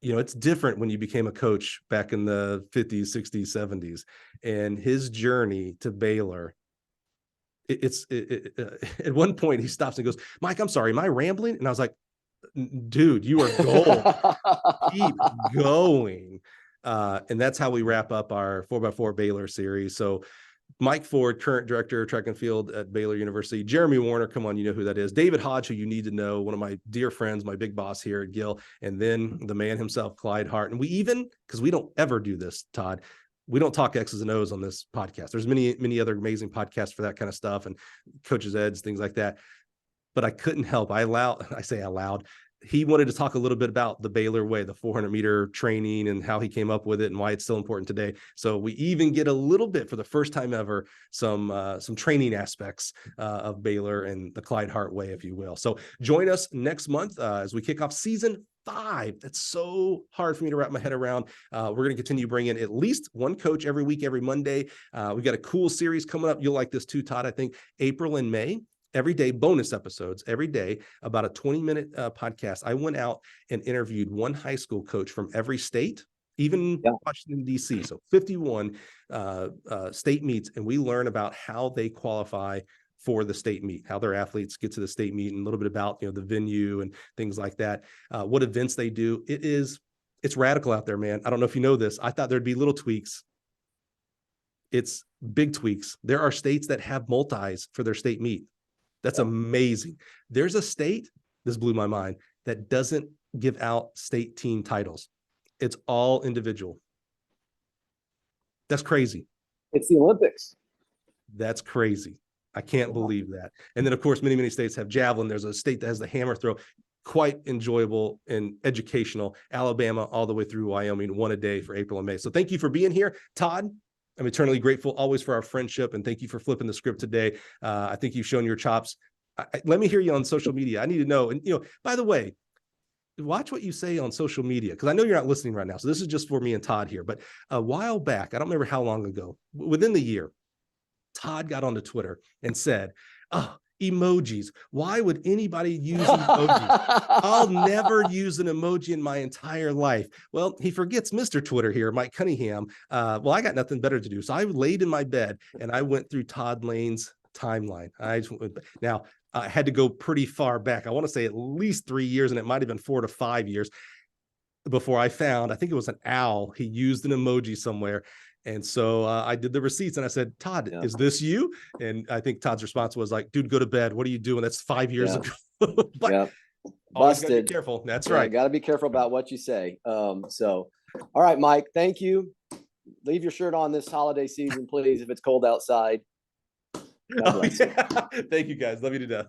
it's different when you became a coach back in the 50s, 60s, 70s, and his journey to Baylor. At one point he stops and goes, Mike, I'm sorry, am I rambling? And I was like, dude, you are gold. Keep going. And that's how we wrap up our 4x4 Baylor series. So Mike Ford, current director of track and field at Baylor University. Jeremy Warner, come on, you know who that is. David Hodge, who you need to know, one of my dear friends, my big boss here at Gill. And then the man himself, Clyde Hart. And we even, because we don't ever do this, Todd, we don't talk X's and O's on this podcast. There's many other amazing podcasts for that kind of stuff and coaches' eds, things like that. But I couldn't help. I say out loud. He wanted to talk a little bit about the Baylor way, the 400-meter training and how he came up with it and why it's still important today. So we even get a little bit, for the first time ever, some training aspects of Baylor and the Clyde Hart way, if you will. So join us next month as we kick off season 5. That's so hard for me to wrap my head around. We're going to continue bringing at least one coach every week, every Monday. We've got a cool series coming up. You'll like this too, Todd. I think April and May. Every day, bonus episodes, every day, about a 20-minute podcast. I went out and interviewed one high school coach from every state, even Washington, D.C. So 51 state meets, and we learn about how they qualify for the state meet, how their athletes get to the state meet, and a little bit about the venue and things like that, what events they do. It's radical out there, man. I don't know if you know this. I thought there'd be little tweaks. It's big tweaks. There are states that have multis for their state meet. That's amazing. There's a state, this blew my mind, that doesn't give out state team titles. It's all individual. That's crazy. It's the Olympics. That's crazy. I can't believe that. And then, of course, many states have javelin. There's a state that has the hammer throw. Quite enjoyable and educational. Alabama all the way through Wyoming, one a day for April and May. So thank you for being here, Todd. I'm eternally grateful always for our friendship, and thank you for flipping the script today. I think you've shown your chops. Let me hear you on social media. I need to know. And, by the way, watch what you say on social media, because I know you're not listening right now. So this is just for me and Todd here. But a while back, I don't remember how long ago, within the year, Todd got onto Twitter and said, oh, emojis. Why would anybody use emojis? I'll never use an emoji in my entire life. Well, he forgets Mr. Twitter here, Mike Cunningham. Well, I got nothing better to do. So I laid in my bed and I went through Todd Lane's timeline. Now I had to go pretty far back. I want to say at least 3 years, and it might have been 4 to 5 years before I found, I think it was an owl. He used an emoji somewhere. And so I did the receipts and I said, Todd, is this you? And I think Todd's response was like, dude, go to bed. What are you doing? That's 5 years ago. But always gotta be careful. That's right. Got to be careful about what you say. All right, Mike, thank you. Leave your shirt on this holiday season, please, if it's cold outside. Thank you, guys. Love you to death.